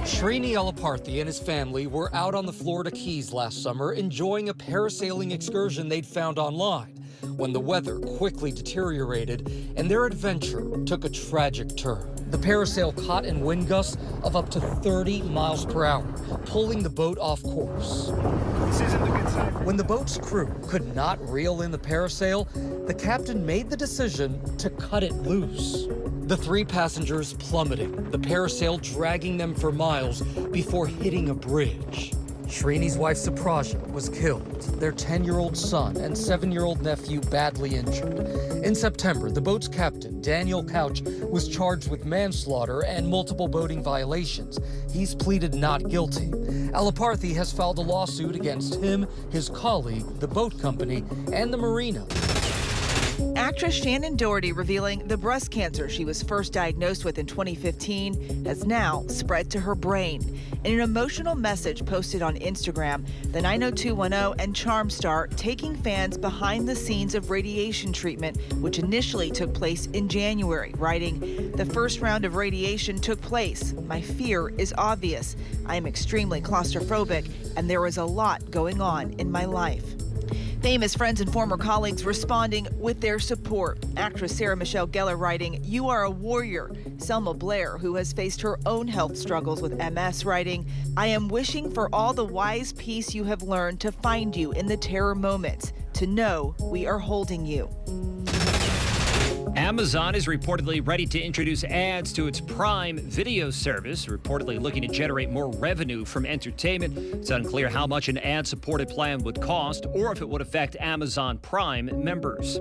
Srini Alaparthy and his family were out on the Florida Keys last summer enjoying a parasailing excursion they'd found online when the weather quickly deteriorated and their adventure took a tragic turn. The parasail caught in wind gusts of up to 30 miles per hour, pulling the boat off course. When the boat's crew could not reel in the parasail, the captain made the decision to cut it loose. The 3 passengers plummeting, the parasail dragging them for miles before hitting a bridge. Srini's wife Supraja was killed, their 10-year-old son and 7-year-old nephew badly injured. In September, the boat's captain, Daniel Couch, was charged with manslaughter and multiple boating violations. He's pleaded not guilty. Alaparthy has filed a lawsuit against him, his colleague, the boat company, and the marina. Actress Shannon Doherty revealing the breast cancer she was first diagnosed with in 2015 has now spread to her brain. In an emotional message posted on Instagram, the 90210 and Charm star taking fans behind the scenes of radiation treatment, which initially took place in January, writing, "The first round of radiation took place. My fear is obvious. I am extremely claustrophobic, and there is a lot going on in my life." Famous friends and former colleagues responding with their support. Actress Sarah Michelle Gellar writing, "You are a warrior." Selma Blair, who has faced her own health struggles with MS, writing, "I am wishing for all the wise peace you have learned to find you in the terror moments. to know we are holding you. Amazon is reportedly ready to introduce ads to its Prime Video service, reportedly looking to generate more revenue from entertainment. It's unclear how much an ad-supported plan would cost or if it would affect Amazon Prime members.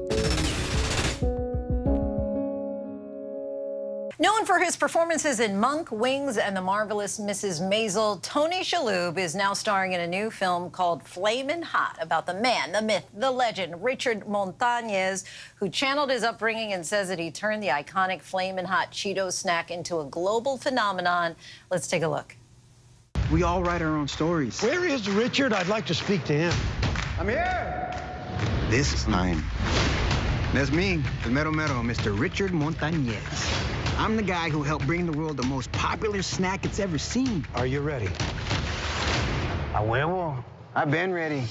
Known for his performances in Monk, Wings, and The Marvelous Mrs. Maisel, Tony Shalhoub is now starring in a new film called Flamin' Hot about the man, the myth, the legend, Richard Montañez, who channeled his upbringing and says that he turned the iconic Flamin' Hot Cheeto snack into a global phenomenon. Let's take a look. We all write our own stories. Where is Richard? I'd like to speak to him. I'm here. This time, that's me, the Mero Mero, Mr. Richard Montañez. I'm the guy who helped bring the world the most popular snack it's ever seen. Are you ready? A huevo. I've been ready.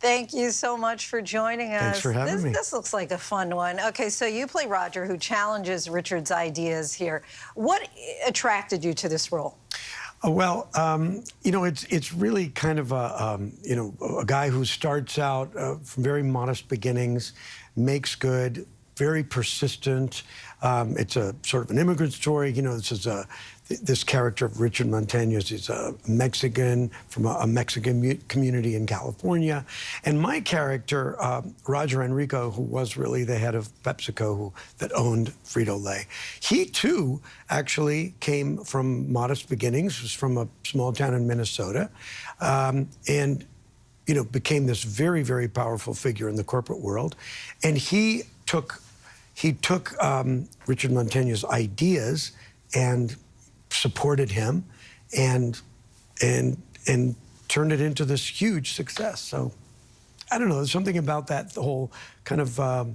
Thank you so much for joining us. Thanks for having me. This looks like a fun one. Okay, so you play Roger, who challenges Richard's ideas here. What attracted you to this role? Well, you know, it's really kind of you know, a guy who starts out from very modest beginnings, makes good, very persistent. It's a sort of an immigrant story. You know, this character of Richard Montañez is a Mexican from a Mexican community in California. And my character, Roger Enrico, who was really the head of PepsiCo, that owned Frito-Lay, he too actually came from modest beginnings, was from a small town in Minnesota, and you know, became this very, very powerful figure in the corporate world. And he took Richard Montañez's ideas and supported him and turned it into this huge success. So I don't know, there's something about that, the whole kind of up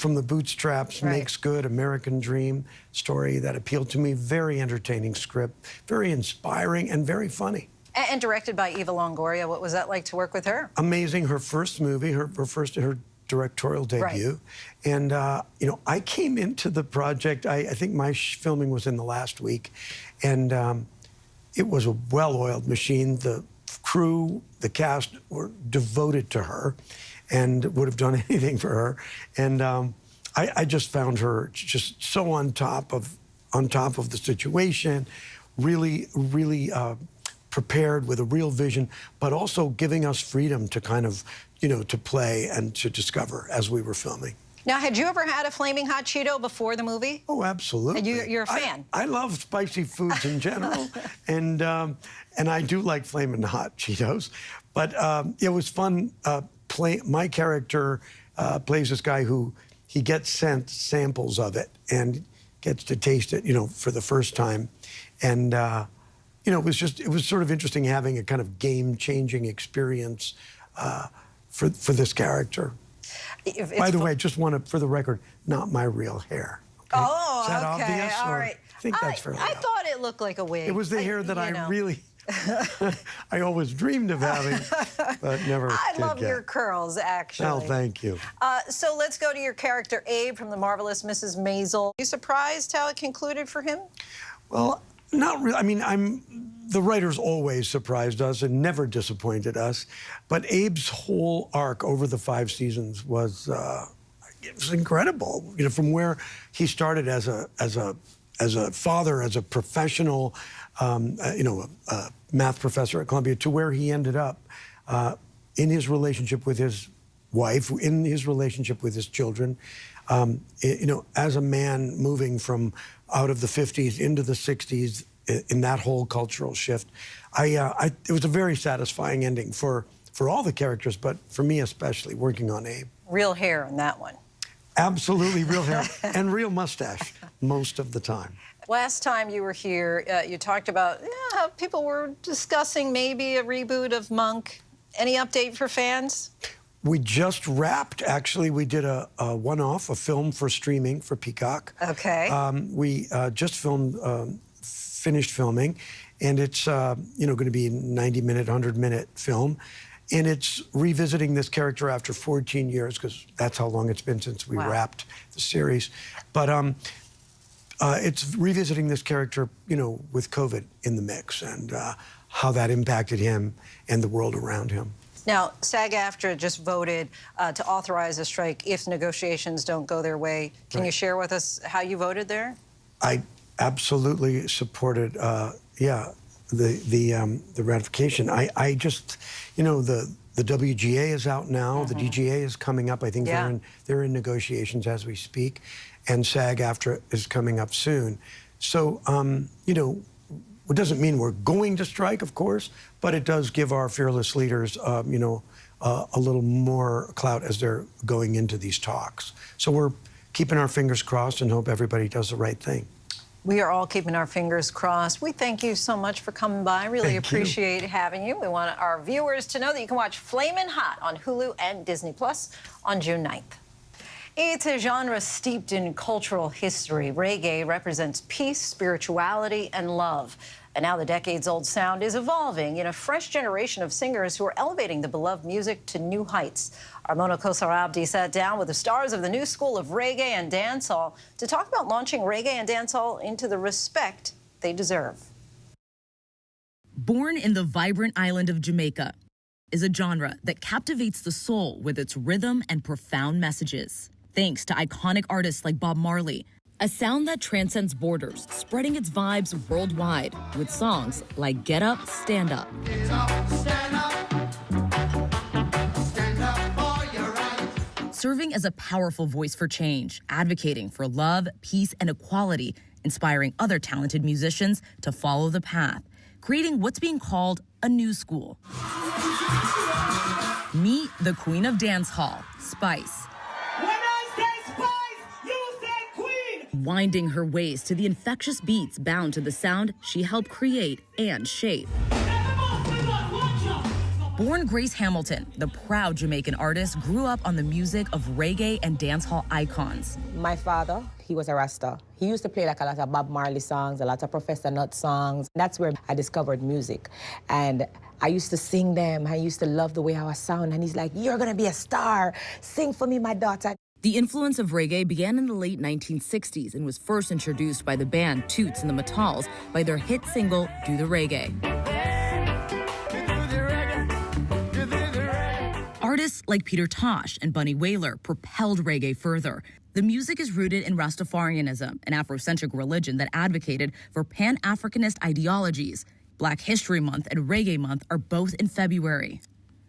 from the bootstraps, right, makes good, American dream story that appealed to me. Very entertaining script, very inspiring and very funny. And directed by Eva Longoria. What was that like to work with her? Amazing. Her first movie, her directorial debut. Right. And, you know, I came into the project, I think my filming was in the last week, and it was a well-oiled machine. The crew, the cast were devoted to her and would have done anything for her. And I just found her just so on top of the situation, really prepared with a real vision, but also giving us freedom to kind of, you know, to play and to discover as we were filming. Now, had you ever had a Flaming Hot Cheeto before the movie? Oh, absolutely. You're a fan? I love spicy foods in general, and I do like Flaming Hot Cheetos. But it was fun. My character plays this guy who he gets sent samples of it and gets to taste it, you know, for the first time, and you know, it was sort of interesting having a kind of game-changing experience for this character. By the way, just want to, for the record, not my real hair. Okay? Oh, is that okay, obvious? all or right. I think that's fairly I thought it looked like a wig. It was the hair that I really, I always dreamed of having, but never I did love get. your curls, actually. Oh, thank you. So let's go to your character, Abe, from The Marvelous Mrs. Maisel. Are you surprised how it concluded for him? Well, not really. I mean, the writers always surprised us and never disappointed us. But Abe's whole arc over the 5 seasons was it was incredible. You know, from where he started as a father, as a professional, you know, a math professor at Columbia, to where he ended up in his relationship with his wife, in his relationship with his children. You know, as a man moving from out of the 50s into the 60s, in that whole cultural shift, it was a very satisfying ending for all the characters, but for me especially, working on Abe. Real hair in that one. Absolutely real hair and real mustache most of the time. Last time you were here, you talked about how people were discussing maybe a reboot of Monk. Any update for fans? We just wrapped, actually. We did a one-off, a film for streaming for Peacock. Okay. We just finished filming, and it's you know, going to be a 90-minute, 100-minute film. And it's revisiting this character after 14 years, because that's how long it's been since we wrapped the series. But it's revisiting this character, you know, with COVID in the mix, and how that impacted him and the world around him. Now, SAG-AFTRA just voted to authorize a strike if negotiations don't go their way. Can you share with us how you voted there? I absolutely supported, the ratification. I just, you know, the WGA is out now. The DGA is coming up. I think they're in negotiations as we speak, and SAG-AFTRA is coming up soon. So, you know, it doesn't mean we're going to strike, of course, but it does give our fearless leaders, you know, a little more clout as they're going into these talks. So we're keeping our fingers crossed and hope everybody does the right thing. We are all keeping our fingers crossed. We thank you so much for coming by. Really appreciate having you. We want our viewers to know that you can watch Flamin' Hot on Hulu and Disney Plus on June 9th. It's a genre steeped in cultural history. Reggae represents peace, spirituality, and love. And now the decades-old sound is evolving in a fresh generation of singers who are elevating the beloved music to new heights. Our Mona Kosarabdi sat down with the stars of the new school of reggae and dancehall to talk about launching reggae and dancehall into the respect they deserve. Born in the vibrant island of Jamaica is a genre that captivates the soul with its rhythm and profound messages. Thanks to iconic artists like Bob Marley, a sound that transcends borders, spreading its vibes worldwide with songs like Get Up, Stand Up. Get up, stand up. Stand up for your rights. Serving as a powerful voice for change, advocating for love, peace, and equality, inspiring other talented musicians to follow the path, creating what's being called a new school. Meet the queen of dancehall, Spice. Winding her ways to the infectious beats bound to the sound she helped create and shape. Born Grace Hamilton, the proud Jamaican artist grew up on the music of reggae and dancehall icons. My father, he was a Rasta. He used to play like a lot of Bob Marley songs, a lot of Professor Nutt songs. That's where I discovered music. And I used to sing them. I used to love the way I was sound. And he's like, "You're gonna be a star. Sing for me, my daughter." The influence of reggae began in the late 1960s and was first introduced by the band Toots and the Matals by their hit single, Do the Reggae. Artists like Peter Tosh and Bunny Wailer propelled reggae further. The music is rooted in Rastafarianism, an Afrocentric religion that advocated for Pan-Africanist ideologies. Black History Month and Reggae Month are both in February.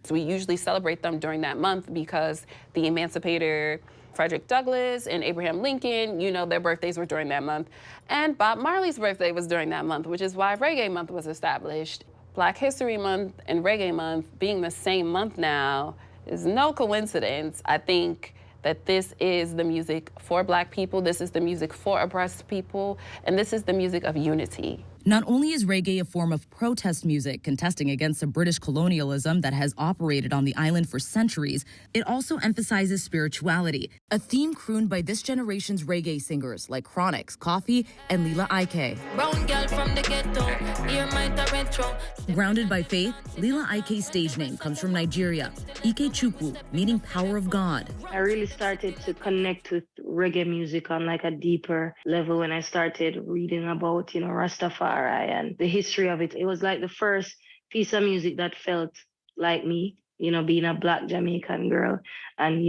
So we usually celebrate them during that month because the emancipator Frederick Douglass and Abraham Lincoln, you know, their birthdays were during that month. And Bob Marley's birthday was during that month, which is why Reggae Month was established. Black History Month and Reggae Month being the same month now is no coincidence. I think that this is the music for Black people, this is the music for oppressed people, and this is the music of unity. Not only is reggae a form of protest music contesting against the British colonialism that has operated on the island for centuries, it also emphasizes spirituality, a theme crooned by this generation's reggae singers like Chronix, Coffee, and Lila Ike. Brown girl from the ghetto, ear might a retro. Grounded by faith, Lila Ike's stage name comes from Nigeria, Ike Chukwu, meaning power of God. I really started to connect with reggae music on like a deeper level when I started reading about, Rastafari and the history of it. It was like the first piece of music that felt like me, being a Black Jamaican girl and,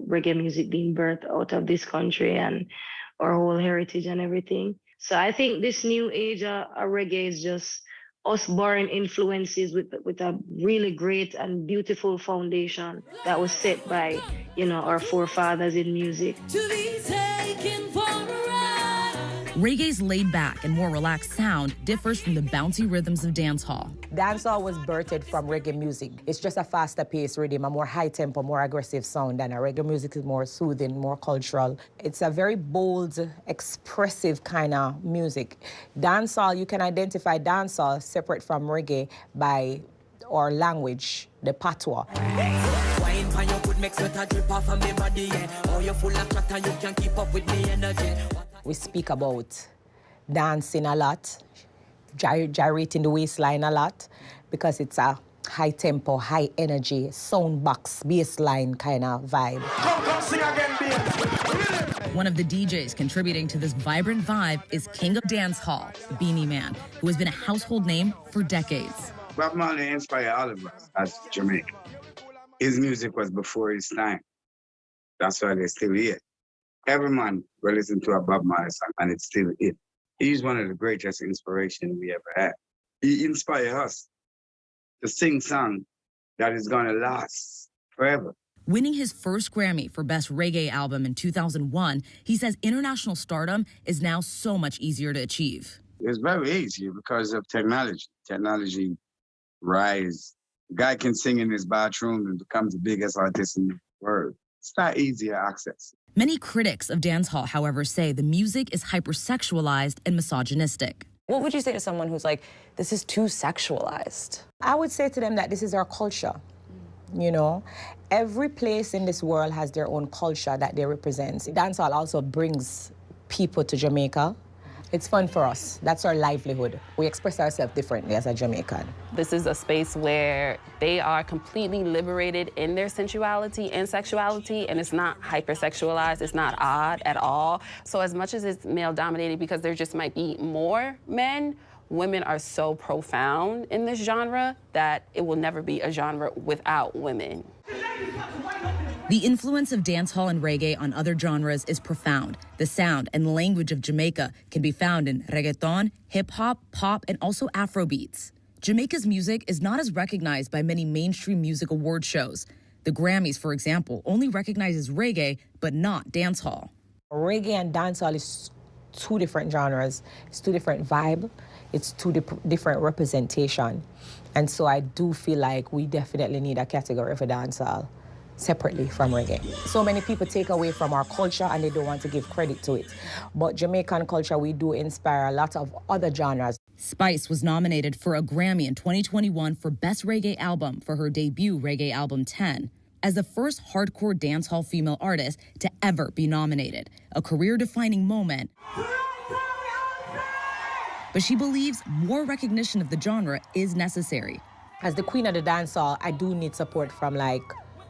reggae music being birthed out of this country and our whole heritage and everything. So I think this new age of reggae is just us borrowing influences with a really great and beautiful foundation that was set by, our forefathers in music. To be taken for a ride. Reggae's laid-back and more relaxed sound differs from the bouncy rhythms of dancehall. Dancehall was birthed from reggae music. It's just a faster paced rhythm, a more high-tempo, more aggressive sound, and reggae music is more soothing, more cultural. It's a very bold, expressive kind of music. Dancehall, you can identify dancehall separate from reggae by our language, the patois. We speak about dancing a lot, gyrating the waistline a lot, because it's a high tempo, high energy, sound box, bass line kind of vibe. Come sing again, baby. One of the DJs contributing to this vibrant vibe is King of Dancehall, Beanie Man, who has been a household name for decades. Bob Marley inspired all of us as Jamaican. His music was before his time. That's why they still hear it. Every man will listen to a Bob Marley song, and it's still it. He's one of the greatest inspirations we ever had. He inspired us to sing songs that is going to last forever. Winning his first Grammy for Best Reggae Album in 2001, he says international stardom is now so much easier to achieve. It's very easy because of technology. Technology rise. A guy can sing in his bathroom and becomes the biggest artist in the world. It's not easy to access. Many critics of dancehall, however, say the music is hypersexualized and misogynistic. What would you say to someone who's like, this is too sexualized? I would say to them that this is our culture. You know, every place in this world has their own culture that they represent. Dancehall also brings people to Jamaica. It's fun for us. That's our livelihood. We express ourselves differently as a Jamaican. This is a space where they are completely liberated in their sensuality and sexuality, and it's not hypersexualized, it's not odd at all. So as much as it's male-dominated, because there just might be more men, women are so profound in this genre that it will never be a genre without women. The influence of dancehall and reggae on other genres is profound. The sound and language of Jamaica can be found in reggaeton, hip-hop, pop, and also Afrobeats. Jamaica's music is not as recognized by many mainstream music award shows. The Grammys, for example, only recognizes reggae, but not dancehall. Reggae and dancehall is two different genres. It's two different vibes. It's two different representation. And so I do feel like we definitely need a category for dancehall separately from reggae. So many people take away from our culture and they don't want to give credit to it. But Jamaican culture, we do inspire a lot of other genres. Spice was nominated for a Grammy in 2021 for Best Reggae Album for her debut reggae album 10, as the first hardcore dancehall female artist to ever be nominated, a career-defining moment. But she believes more recognition of the genre is necessary. As the queen of the dancehall, I do need support from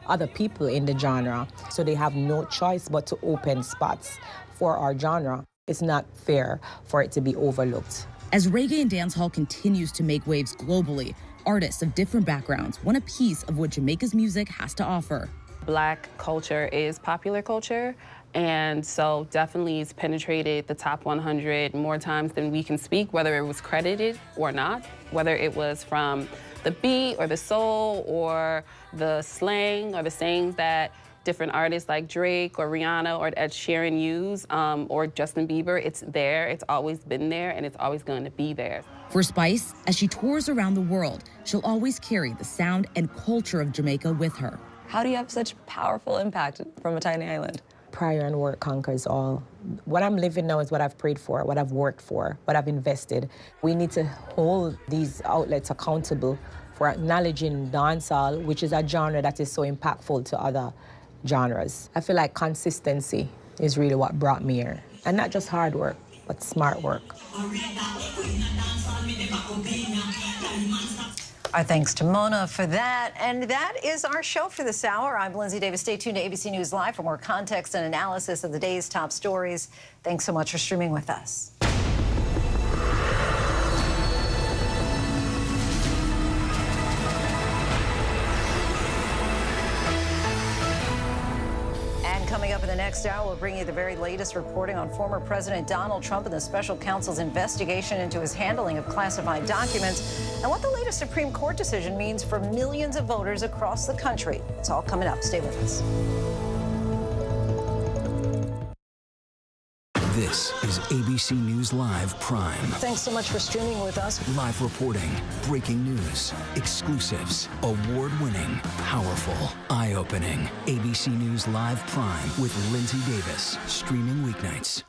other people in the genre, so they have no choice but to open spots for our genre. It's not fair for it to be overlooked. As reggae and dancehall continues to make waves globally, artists of different backgrounds want a piece of what Jamaica's music has to offer. Black culture is popular culture, and so definitely it's penetrated the top 100 more times than we can speak, whether it was credited or not, whether it was from the beat or the soul or the slang or the sayings that different artists like Drake or Rihanna or Ed Sheeran use, or Justin Bieber. It's there, it's always been there, and it's always going to be there. For Spice, as she tours around the world, she'll always carry the sound and culture of Jamaica with her. How do you have such powerful impact from a tiny island? Prayer and work conquers all. What I'm living now is what I've prayed for, what I've worked for, what I've invested. We need to hold these outlets accountable for acknowledging dancehall, which is a genre that is so impactful to other genres. I feel like consistency is really what brought me here. And not just hard work, but smart work. Our thanks to Mona for that. And that is our show for this hour. I'm Lindsay Davis. Stay tuned to ABC News Live for more context and analysis of the day's top stories. Thanks so much for streaming with us. Coming up in the next hour, we'll bring you the very latest reporting on former President Donald Trump and the special counsel's investigation into his handling of classified documents and what the latest Supreme Court decision means for millions of voters across the country. It's all coming up. Stay with us. This is ABC News Live Prime. Thanks so much for streaming with us. Live reporting, breaking news, exclusives, award-winning, powerful, eye-opening. ABC News Live Prime with Lindsay Davis. Streaming weeknights.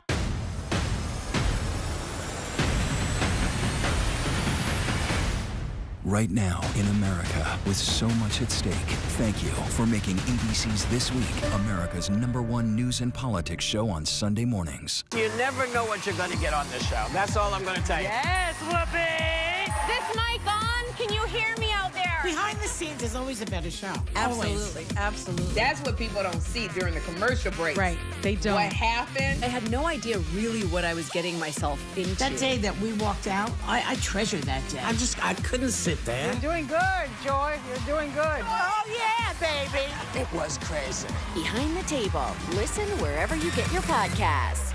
Right now in America, with so much at stake, thank you for making ABC's This Week America's #1 news and politics show on Sunday mornings. You never know what you're going to get on this show. That's all I'm going to tell you. Yes, Whoopi! Is this mic on? Can you hear me out there? Behind the scenes is always a better show. Absolutely, absolutely. That's what people don't see during the commercial breaks. Right, they don't. What happened? I had no idea really what I was getting myself into. That day that we walked out, I treasure that day. I couldn't sit there. You're doing good, Joy. You're doing good. Oh, yeah, baby. It was crazy. Behind the Table. Listen wherever you get your podcasts.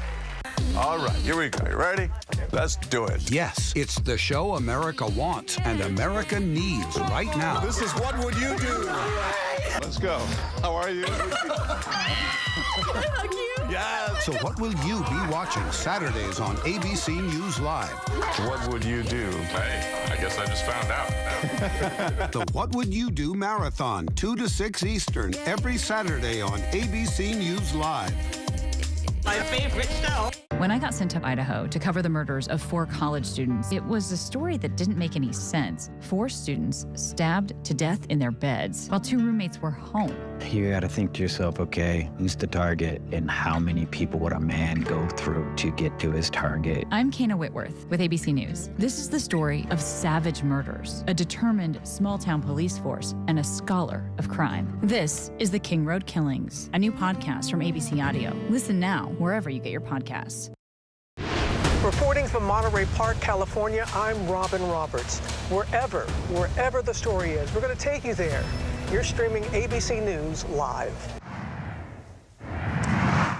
All right, here we go. You ready? Let's do it. Yes, it's the show America wants and America needs right now. This is What Would You Do? Let's go. How are you? How cute. Yes. So what will you be watching Saturdays on ABC News Live? What would you do? Hey, I guess I just found out. The What Would You Do Marathon, 2 to 6 Eastern, every Saturday on ABC News Live. My favorite show. When I got sent to Idaho to cover the murders of 4 college students, it was a story that didn't make any sense. 4 students stabbed to death in their beds while 2 roommates were home. You got to think to yourself, okay, who's the target and how many people would a man go through to get to his target? I'm Kana Whitworth with ABC News. This is the story of savage murders, a determined small-town police force, and a scholar of crime. This is The King Road Killings, a new podcast from ABC Audio. Listen now wherever you get your podcasts. Reporting from Monterey Park, California, I'm Robin Roberts. Wherever the story is, we're going to take you there. You're streaming ABC News Live.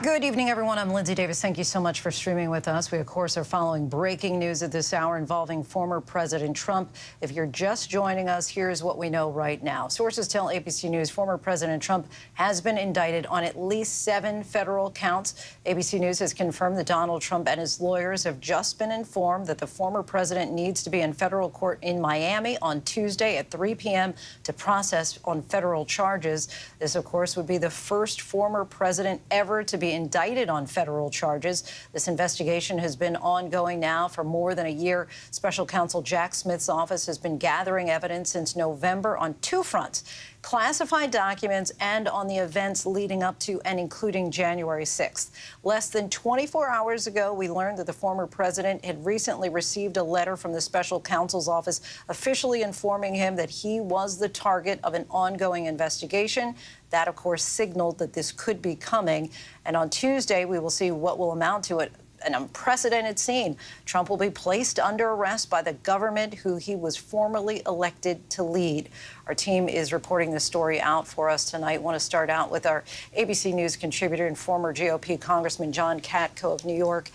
Good evening, everyone. I'm Lindsay Davis. Thank you so much for streaming with us. We, of course, are following breaking news at this hour involving former President Trump. If you're just joining us, here's what we know right now. Sources tell ABC News former President Trump has been indicted on at least 7 federal counts. ABC News has confirmed that Donald Trump and his lawyers have just been informed that the former president needs to be in federal court in Miami on Tuesday at 3 p.m. to process on federal charges. This, of course, would be the first former president ever to be indicted on federal charges. This investigation has been ongoing now for more than a year. Special counsel Jack Smith's office has been gathering evidence since November on 2 fronts: classified documents and on the events leading up to and including January 6th. Less than 24 hours ago, we learned that the former president had recently received a letter from the special counsel's office officially informing him that he was the target of an ongoing investigation. That, of course, signaled that this could be coming. And on Tuesday, we will see what will amount to an unprecedented scene. Trump will be placed under arrest by the government who he was formally elected to lead. Our team is reporting this story out for us tonight. I want to start out with our ABC News contributor and former GOP Congressman John Katko of New York.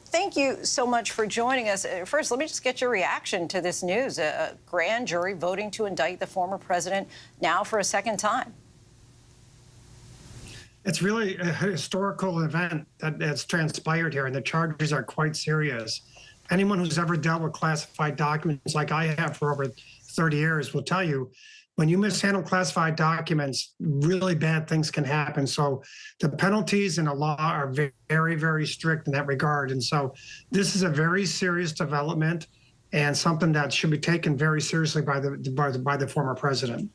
Thank you so much for joining us. First, let me just get your reaction to this news. A grand jury voting to indict the former president now for a second time. It's really a historical event that's transpired here, and the charges are quite serious. Anyone who's ever dealt with classified documents like I have for over 30 years will tell you, when you mishandle classified documents, really bad things can happen. So the penalties in the law are very, very strict in that regard. And so this is a very serious development and something that should be taken very seriously by the former president.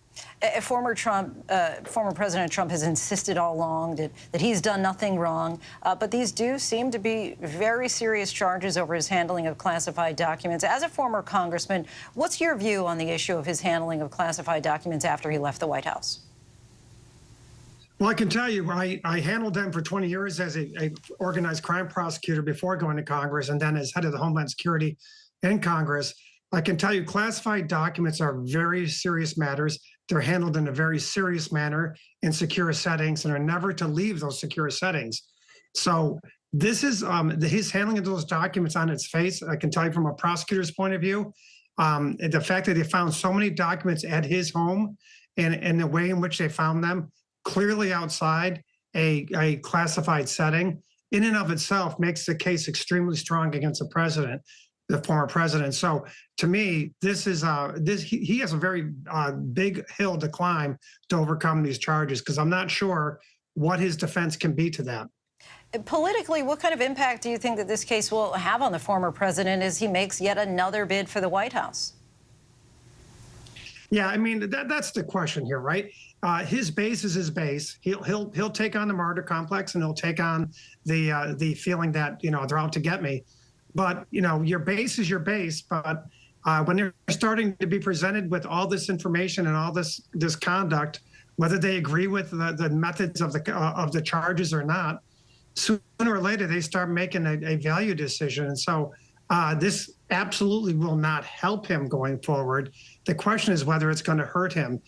Former President Trump has insisted all along that he's done nothing wrong, but these do seem to be very serious charges over his handling of classified documents. As a former congressman, what's your view on the issue of his handling of classified documents after he left the White House? Well, I can tell you, I handled them for 20 years as a organized crime prosecutor before going to Congress, and then as head of the Homeland Security in Congress. I can tell you classified documents are very serious matters. They're handled in a very serious manner in secure settings and are never to leave those secure settings. So this is his handling of those documents on its face. I can tell you from a prosecutor's point of view, the fact that they found so many documents at his home and the way in which they found them clearly outside a classified setting in and of itself makes the case extremely strong against the president, the former president. So to me, this is he has a very big hill to climb to overcome these charges, because I'm not sure what his defense can be to that. Politically, what kind of impact do you think that this case will have on the former president as he makes yet another bid for the White House? Yeah, I mean, that's the question here, right? His base is his base. He'll take on the martyr complex, and he'll take on the feeling that, they're out to get me. But, your base is your base. But when they're starting to be presented with all this information and all this conduct, whether they agree with the methods of the charges or not, sooner or later they start making a value decision. And so this absolutely will not help him going forward. The question is whether it's going to hurt him.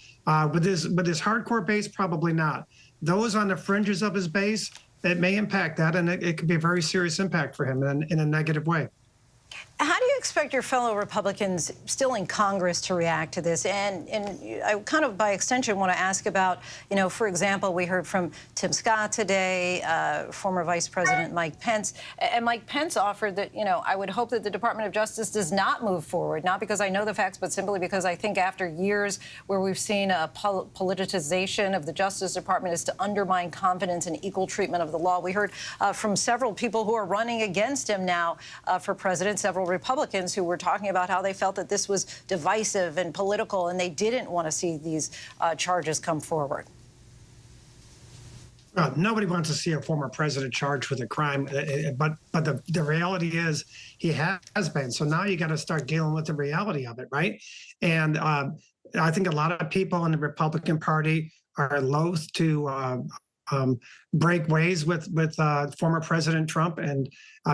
With his hardcore base, probably not. Those on the fringes of his base, it may impact that, and it could be a very serious impact for him in a negative way. How do you expect your fellow Republicans still in Congress to react to this? And I kind of, by extension, want to ask about, for example, we heard from Tim Scott today, former Vice President Mike Pence. And Mike Pence offered that, I would hope that the Department of Justice does not move forward, not because I know the facts, but simply because I think after years where we've seen a politicization of the Justice Department is to undermine confidence and equal treatment of the law. We heard from several people who are running against him now for president, several Republicans who were talking about how they felt that this was divisive and political, and they didn't want to see these charges come forward. Nobody wants to see a former president charged with a crime, but the reality is he has been. So now you got to start dealing with the reality of it, right? And I think a lot of people in the Republican Party are loath to break ways with former President Trump, and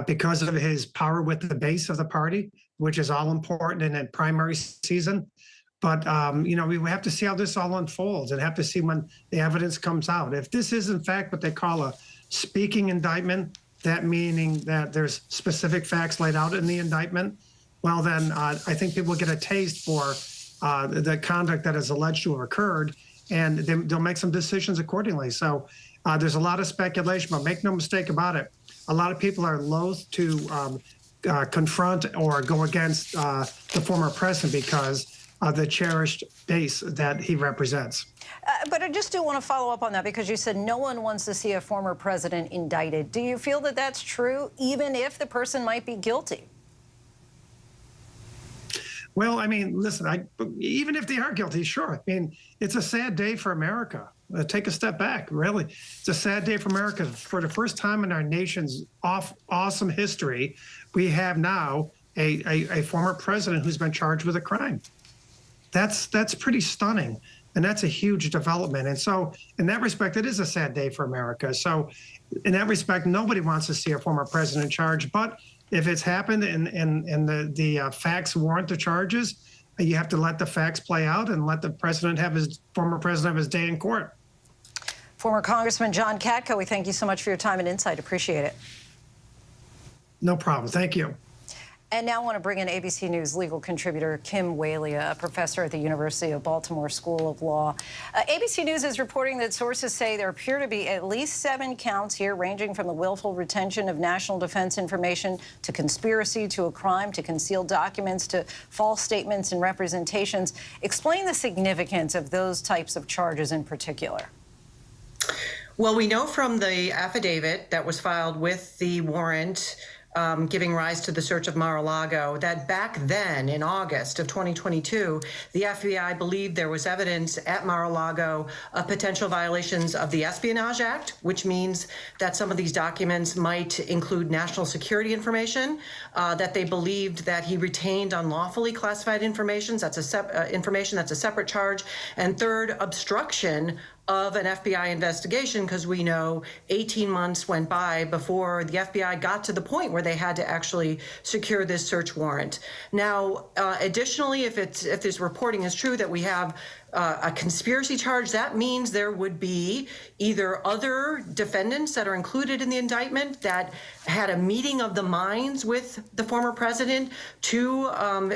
because of his power with the base of the party, which is all important in a primary season. But we have to see how this all unfolds and have to see when the evidence comes out. If this is in fact what they call a speaking indictment, that meaning that there's specific facts laid out in the indictment, well then I think people get a taste for the conduct that is alleged to have occurred, and they'll make some decisions accordingly. So there's a lot of speculation, but make no mistake about it. A lot of people are loath to confront or go against the former president because of the cherished base that he represents. But I just do want to follow up on that, because you said no one wants to see a former president indicted. Do you feel that that's true, even if the person might be guilty? Well, I mean, listen, even if they are guilty, sure. I mean, it's a sad day for America. Take a step back, really. It's a sad day for America. For the first time in our nation's awesome history, we have now a former president who's been charged with a crime. That's pretty stunning, and that's a huge development. And so in that respect, it is a sad day for America. So in that respect, nobody wants to see a former president charged. But if it's happened and the facts warrant the charges, you have to let the facts play out and let the former president have his day in court. Former Congressman John Katko, we thank you so much for your time and insight. Appreciate it. No problem. Thank you. And now I want to bring in ABC News legal contributor Kim Walia, a professor at the University of Baltimore School of Law. ABC News is reporting that sources say there appear to be at least 7 counts here, ranging from the willful retention of national defense information to conspiracy to a crime to conceal documents to false statements and representations. Explain the significance of those types of charges in particular. Well, we know from the affidavit that was filed with the warrant giving rise to the search of Mar-a-Lago that back then, in August of 2022, the FBI believed there was evidence at Mar-a-Lago of potential violations of the Espionage Act, which means that some of these documents might include national security information, that they believed that he retained unlawfully classified information. That's a separate charge. And third, obstruction of an FBI investigation, because we know 18 months went by before the FBI got to the point where they had to actually secure this search warrant. Now, additionally, if this reporting is true that we have a conspiracy charge, that means there would be either other defendants that are included in the indictment that had a meeting of the minds with the former president to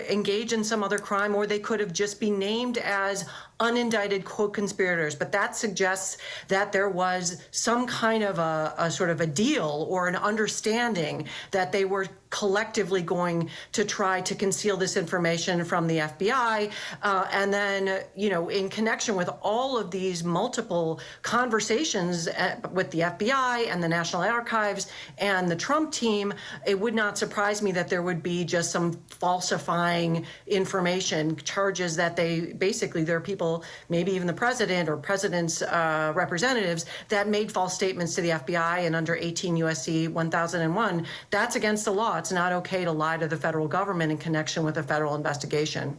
engage in some other crime, or they could have just been named as unindicted co-conspirators. But that suggests that there was some kind of a sort of a deal or an understanding that they were collectively going to try to conceal this information from the FBI. And then, in connection with all of these multiple conversations with the FBI and the National Archives and the Trump team, it would not surprise me that there would be just some falsifying information, charges that there are people, maybe even the president or president's representatives, that made false statements to the FBI. And under 18 U.S.C. 1001, that's against the law. It's not okay to lie to the federal government in connection with a federal investigation.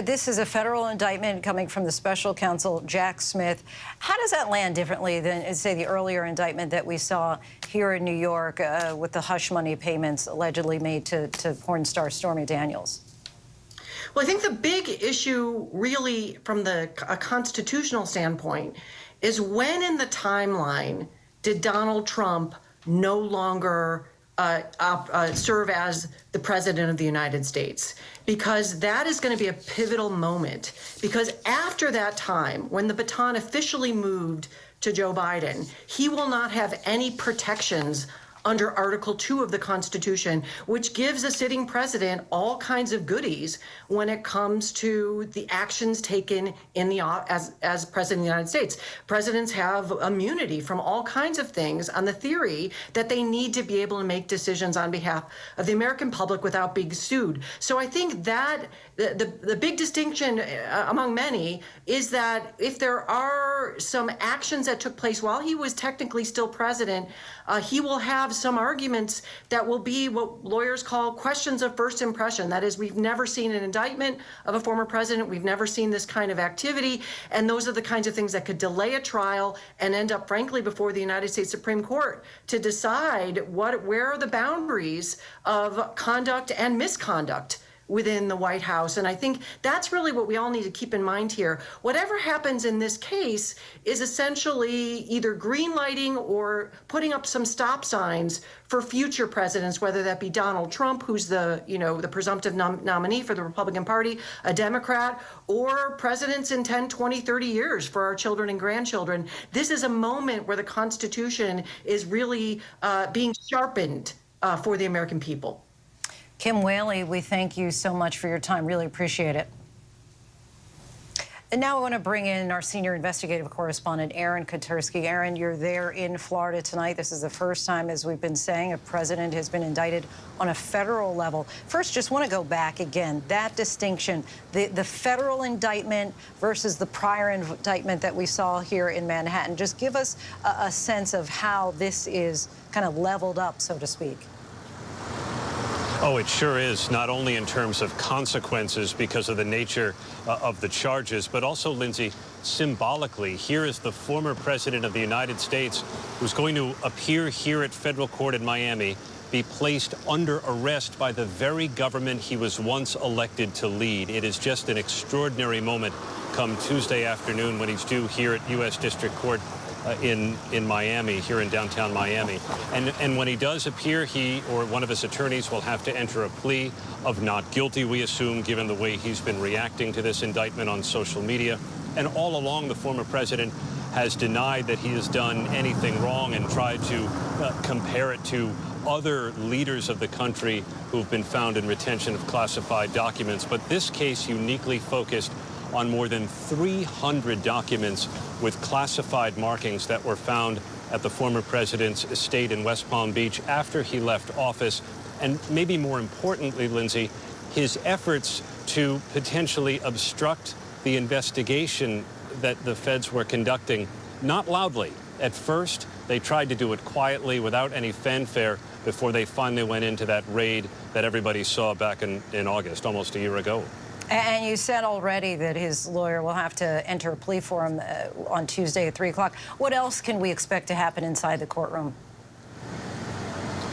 This is a federal indictment coming from the special counsel, Jack Smith. How does that land differently than, say, the earlier indictment that we saw here in New York with the hush money payments allegedly made to porn star Stormy Daniels? Well, I think the big issue really from a constitutional standpoint is when in the timeline did Donald Trump no longer serve as the president of the United States? Because that is going to be a pivotal moment. Because after that time, when the baton officially moved to Joe Biden, he will not have any protections under Article 2 of the Constitution, which gives a sitting president all kinds of goodies when it comes to the actions taken in as president of the United States. Presidents have immunity from all kinds of things on the theory that they need to be able to make decisions on behalf of the American public without being sued. So I think that the big distinction among many is that if there are some actions that took place while he was technically still president, he will have some arguments that will be what lawyers call questions of first impression. That is, we've never seen an indictment of a former president. We've never seen this kind of activity. And those are the kinds of things that could delay a trial and end up, frankly, before the United States Supreme Court to decide where are the boundaries of conduct and misconduct within the White House. And I think that's really what we all need to keep in mind here. Whatever happens in this case is essentially either green lighting or putting up some stop signs for future presidents, whether that be Donald Trump, who's the presumptive nominee for the Republican Party, a Democrat, or presidents in 10, 20, 30 years for our children and grandchildren. This is a moment where the Constitution is really being sharpened for the American people. Kim Whaley, we thank you so much for your time. Really appreciate it. And now I want to bring in our senior investigative correspondent, Aaron Katersky. Aaron, you're there in Florida tonight. This is the first time, as we've been saying, a president has been indicted on a federal level. First, just want to go back again, that distinction, the federal indictment versus the prior indictment that we saw here in Manhattan. Just give us a sense of how this is kind of leveled up, so to speak. Oh, it sure is, not only in terms of consequences because of the nature of the charges, but also, Lindsay, symbolically. Here is the former president of the United States who's going to appear here at federal court in Miami, be placed under arrest by the very government he was once elected to lead. It is just an extraordinary moment come Tuesday afternoon when he's due here at U.S. District Court in Miami, here in downtown Miami. And when he does appear, he or one of his attorneys will have to enter a plea of not guilty, we assume, given the way he's been reacting to this indictment on social media. And all along, the former president has denied that he has done anything wrong and tried to compare it to other leaders of the country who've been found in retention of classified documents. But this case uniquely focused on more than 300 documents with classified markings that were found at the former president's estate in West Palm Beach after he left office. And maybe more importantly, Lindsay, his efforts to potentially obstruct the investigation that the feds were conducting, not loudly. At first, they tried to do it quietly without any fanfare before they finally went into that raid that everybody saw back in August, almost a year ago. And you said already that his lawyer will have to enter a plea for him on Tuesday at 3 o'clock. What else can we expect to happen inside the courtroom?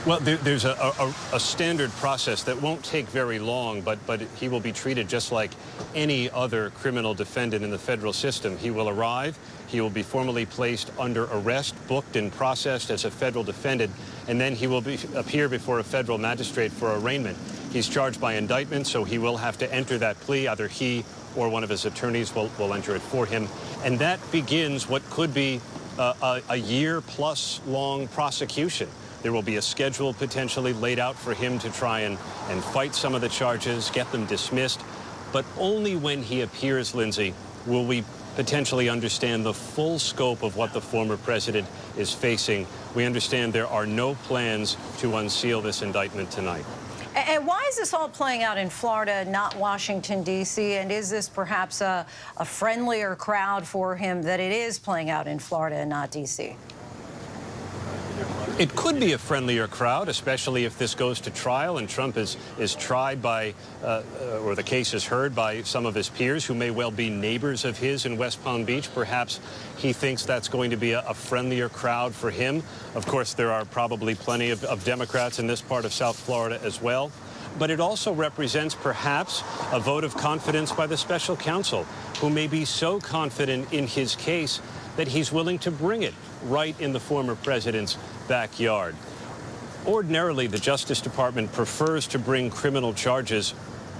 Well, there's a standard process that won't take very long, but he will be treated just like any other criminal defendant in the federal system. He will arrive, he will be formally placed under arrest, booked and processed as a federal defendant, and then he will appear before a federal magistrate for arraignment. He's charged by indictment, so he will have to enter that plea. Either he or one of his attorneys will enter it for him. And that begins what could be a year-plus long prosecution. There will be a schedule potentially laid out for him to try and fight some of the charges, get them dismissed. But only when he appears, Lindsay, will we potentially understand the full scope of what the former president is facing. We understand there are no plans to unseal this indictment tonight. And why is this all playing out in Florida, not Washington, D.C.? And is this perhaps a friendlier crowd for him that it is playing out in Florida and not D.C.? It could be a friendlier crowd, especially if this goes to trial and Trump is tried by, or the case is heard by some of his peers who may well be neighbors of his in West Palm Beach. Perhaps he thinks that's going to be a friendlier crowd for him. Of course, there are probably plenty of Democrats in this part of South Florida as well. But it also represents perhaps a vote of confidence by the special counsel, who may be so confident in his case that he's willing to bring it right in the former president's backyard. Ordinarily, the Justice Department prefers to bring criminal charges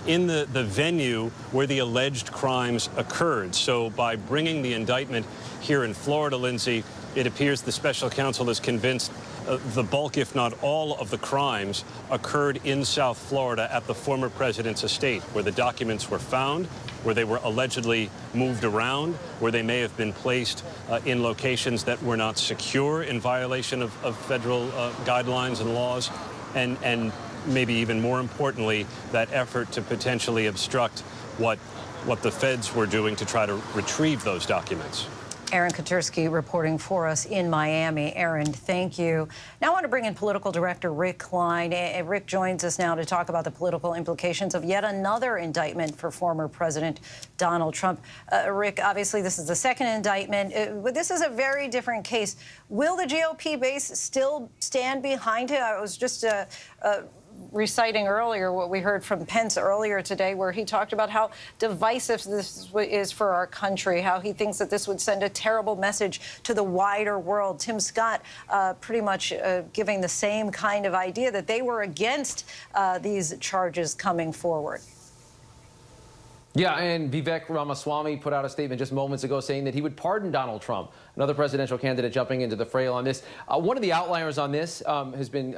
in the venue where the alleged crimes occurred. So by bringing the indictment here in Florida, Lindsay, it appears the special counsel is convinced the bulk, if not all, of the crimes occurred in South Florida at the former president's estate, where the documents were found, where they were allegedly moved around, where they may have been placed in locations that were not secure in violation of federal guidelines and laws, and maybe even more importantly, that effort to potentially obstruct what the feds were doing to try to retrieve those documents. Aaron Katursky reporting for us in Miami. Aaron, thank you. Now I want to bring in political director Rick Klein. Rick joins us now to talk about the political implications of yet another indictment for former President Donald Trump. Rick, obviously this is the second indictment, but this is a very different case. Will the GOP base still stand behind it? I was just reciting earlier what we heard from Pence earlier today, where he talked about how divisive this is for our country, how he thinks that this would send a terrible message to the wider world. Tim Scott pretty much giving the same kind of idea that they were against these charges coming forward. Yeah, and Vivek Ramaswamy put out a statement just moments ago saying that he would pardon Donald Trump, another presidential candidate jumping into the fray on this. One of the outliers on this has been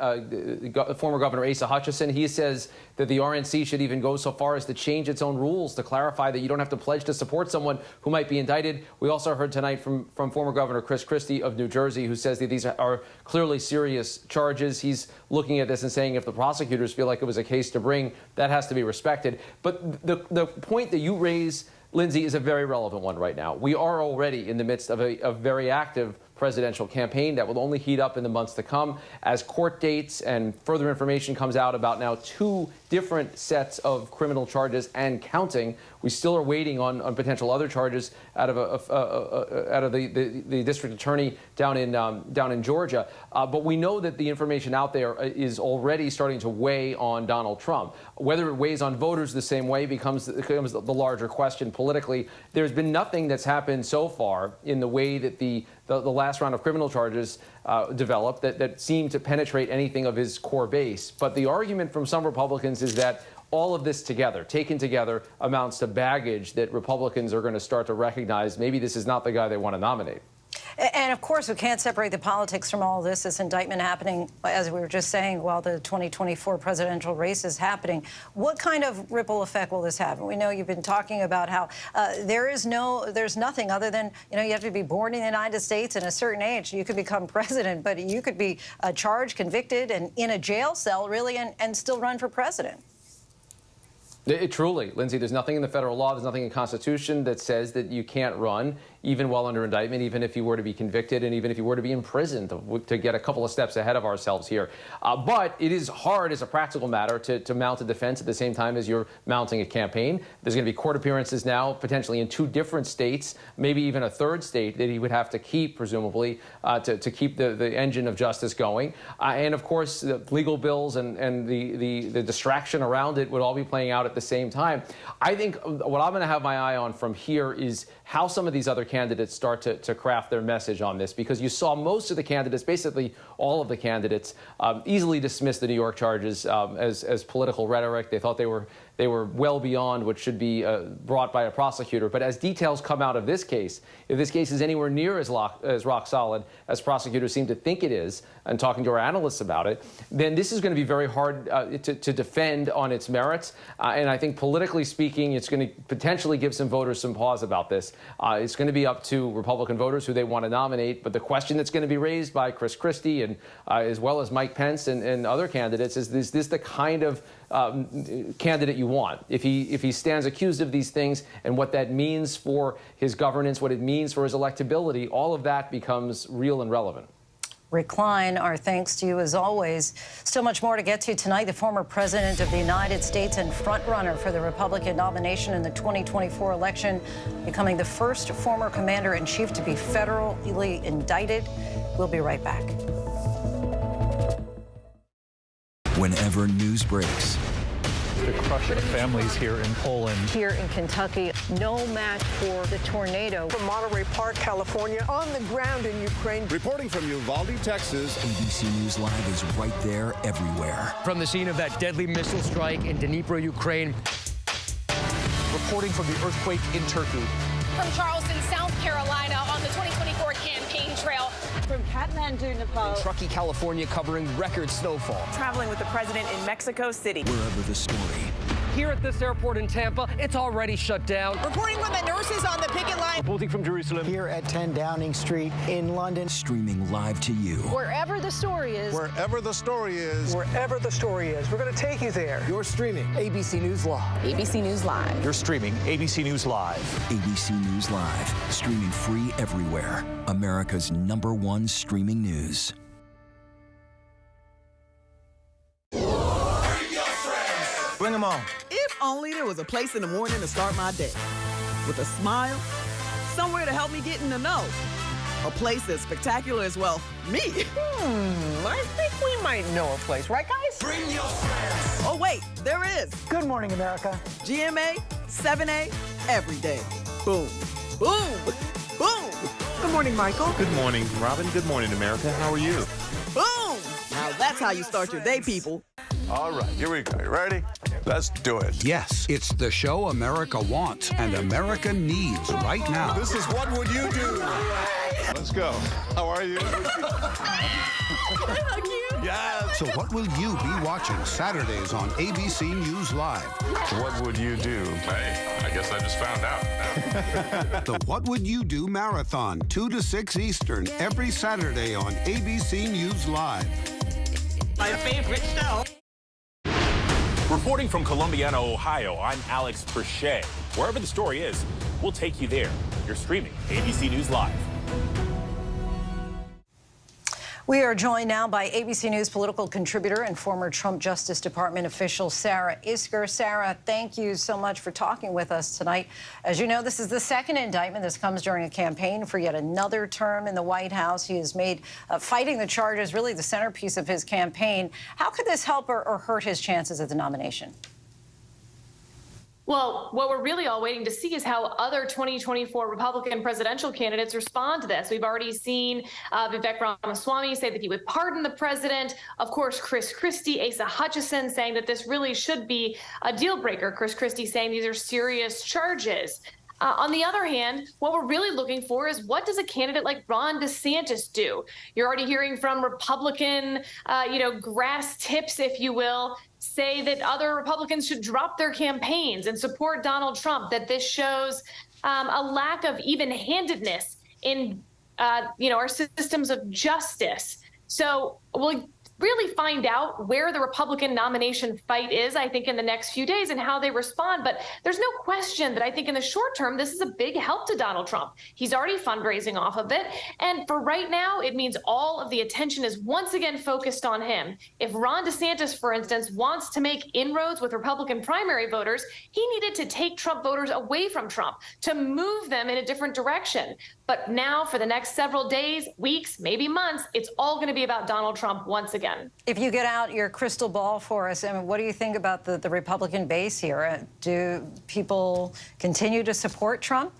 former Governor Asa Hutchinson. He says that the RNC should even go so far as to change its own rules to clarify that you don't have to pledge to support someone who might be indicted. We also heard tonight from former Governor Chris Christie of New Jersey, who says that these are clearly serious charges. He's looking at this and saying if the prosecutors feel like it was a case to bring, that has to be respected. But the point that you raise, Lindsay, is a very relevant one right now. We are already in the midst of a very active presidential campaign that will only heat up in the months to come as court dates and further information comes out about now 2 different sets of criminal charges and counting. We still are waiting on potential other charges out of the district attorney down in Georgia. But we know that the information out there is already starting to weigh on Donald Trump. Whether it weighs on voters the same way becomes the larger question politically. There's been nothing that's happened so far in the way that the last round of criminal charges developed that seemed to penetrate anything of his core base. But the argument from some Republicans is that all of this together, taken together, amounts to baggage that Republicans are going to start to recognize maybe this is not the guy they want to nominate. And of course, we can't separate the politics from all this. This indictment happening, as we were just saying, while the 2024 presidential race is happening. What kind of ripple effect will this have? We know you've been talking about how there's nothing other than, you have to be born in the United States and a certain age. You could become president, but you could be charged, convicted, and in a jail cell, really, and still run for president. Truly, Lindsay, there's nothing in the federal law, there's nothing in the Constitution that says that you can't run, even while under indictment, even if you were to be convicted, and even if you were to be imprisoned, to get a couple of steps ahead of ourselves here. But it is hard as a practical matter to mount a defense at the same time as you're mounting a campaign. There's going to be court appearances now, potentially in 2 different states, maybe even a 3rd state that he would have to keep, presumably, to keep the engine of justice going. And of course, the legal bills and the distraction around it would all be playing out at the same time. I think what I'm going to have my eye on from here is how some of these other candidates start to craft their message on this, because you saw most of the candidates, basically all of the candidates, easily dismiss the New York charges as political rhetoric. They thought they were well beyond what should be brought by a prosecutor. But as details come out of this case, if this case is anywhere near as rock solid as prosecutors seem to think it is, and talking to our analysts about it, then this is going to be very hard to defend on its merits. And I think politically speaking, it's going to potentially give some voters some pause about this. It's going to be up to Republican voters who they want to nominate. But the question that's going to be raised by Chris Christie and as well as Mike Pence and other candidates is this the kind of candidate you want? If he stands accused of these things and what that means for his governance, what it means for his electability, all of that becomes real and relevant. Rick Klein, our thanks to you as always. Still much more to get to tonight. The former president of the United States and frontrunner for the Republican nomination in the 2024 election, becoming the first former commander-in-chief to be federally indicted. We'll be right back. Whenever news breaks, the crush of families here in Poland. Here in Kentucky, no match for the tornado. From Monterey Park, California, on the ground in Ukraine. Reporting from Uvalde, Texas. ABC News Live is right there everywhere. From the scene of that deadly missile strike in Dnipro, Ukraine. Reporting from the earthquake in Turkey. From Charleston, South Carolina, on the 2024 campaign trail. From Kathmandu, Nepal. In Truckee, California, covering record snowfall. Traveling with the president in Mexico City. Wherever the story. Here at this airport in Tampa, it's already shut down. Reporting from the nurses on the picket line. Reporting from Jerusalem. Here at 10 Downing Street in London. Streaming live to you. Wherever the story is. Wherever the story is. Wherever the story is. We're going to take you there. You're streaming ABC News Live. ABC News Live. You're streaming ABC News Live. ABC News Live. Streaming free everywhere. America's #1 streaming news. Bring them on. If only there was a place in the morning to start my day. With a smile, somewhere to help me get in the know. A place as spectacular as, well, me. I think we might know a place, right, guys? Bring your friends. Oh, wait, there is. Good morning, America. GMA, 7A, every day. Boom. Boom. Boom. Good morning, Michael. Good morning, Robin. Good morning, America. How are you? Boom. Now that's how you start your day, people. All right, here we go. You ready? Let's do it. Yes, it's the show America wants and America needs right now. This is What Would You Do? Let's go. How are you? Can I hug you? Yes. So what will you be watching Saturdays on ABC News Live? What would you do? Hey, I guess I just found out. The What Would You Do Marathon, 2 to 6 Eastern, every Saturday on ABC News Live. My favorite show. Reporting from Columbiana, Ohio, I'm Alex Perche. Wherever the story is, we'll take you there. You're streaming ABC News Live. We are joined now by ABC News political contributor and former Trump Justice Department official Sarah Isgur. Sarah, thank you so much for talking with us tonight. As you know, this is the second indictment. This comes during a campaign for yet another term in the White House. He has made fighting the charges really the centerpiece of his campaign. How could this help or hurt his chances at the nomination? Well, what we're really all waiting to see is how other 2024 Republican presidential candidates respond to this. We've already seen Vivek Ramaswamy say that he would pardon the president. Of course, Chris Christie, Asa Hutchinson saying that this really should be a deal breaker. Chris Christie saying these are serious charges. On the other hand, what we're really looking for is what does a candidate like Ron DeSantis do? You're already hearing from Republican, grass tips, if you will, say that other Republicans should drop their campaigns and support Donald Trump, that this shows a lack of even-handedness in, our systems of justice. So we'll really find out where the Republican nomination fight is, I think, in the next few days and how they respond. But there's no question that I think in the short term, this is a big help to Donald Trump. He's already fundraising off of it. And for right now, it means all of the attention is once again focused on him. If Ron DeSantis, for instance, wants to make inroads with Republican primary voters, he needed to take Trump voters away from Trump to move them in a different direction. But now for the next several days, weeks, maybe months, it's all going to be about Donald Trump once again. If you get out your crystal ball for us, I mean, what do you think about the Republican base here? Do people continue to support Trump?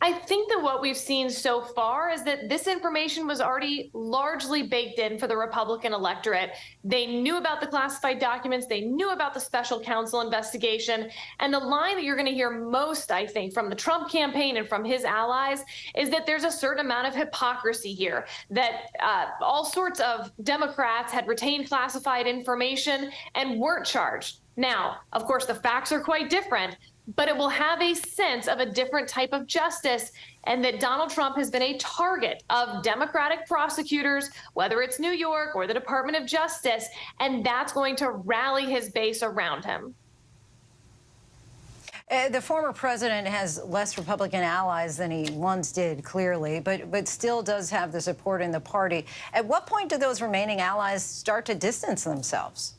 I think that what we've seen so far is that this information was already largely baked in for the Republican electorate. They knew about the classified documents. They knew about the special counsel investigation. And the line that you're going to hear most, I think, from the Trump campaign and from his allies is that there's a certain amount of hypocrisy here, that all sorts of Democrats had retained classified information and weren't charged. Now, of course, the facts are quite different, but it will have a sense of a different type of justice, and that Donald Trump has been a target of Democratic prosecutors, whether it's New York or the Department of Justice, and that's going to rally his base around him. The former president has less Republican allies than he once did, clearly, but still does have the support in the party. At what point do those remaining allies start to distance themselves?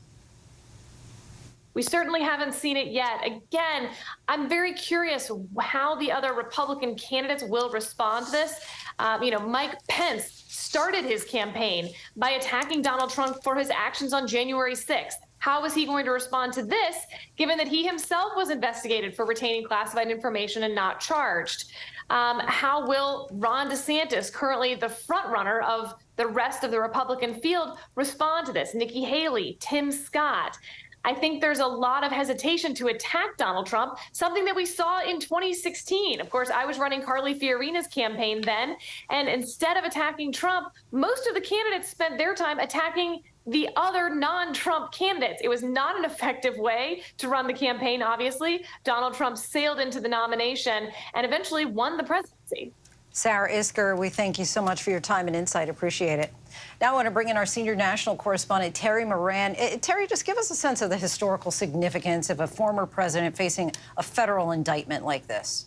We certainly haven't seen it yet. Again, I'm very curious how the other Republican candidates will respond to this. Mike Pence started his campaign by attacking Donald Trump for his actions on January 6th. How is he going to respond to this, given that he himself was investigated for retaining classified information and not charged? How will Ron DeSantis, currently the frontrunner of the rest of the Republican field, respond to this? Nikki Haley, Tim Scott. I think there's a lot of hesitation to attack Donald Trump, something that we saw in 2016. Of course, I was running Carly Fiorina's campaign then, and instead of attacking Trump, most of the candidates spent their time attacking the other non-Trump candidates. It was not an effective way to run the campaign, obviously. Donald Trump sailed into the nomination and eventually won the presidency. Sarah Isker, we thank you so much for your time and insight. Appreciate it. Now I want to bring in our senior national correspondent, Terry Moran. Terry, just give us a sense of the historical significance of a former president facing a federal indictment like this.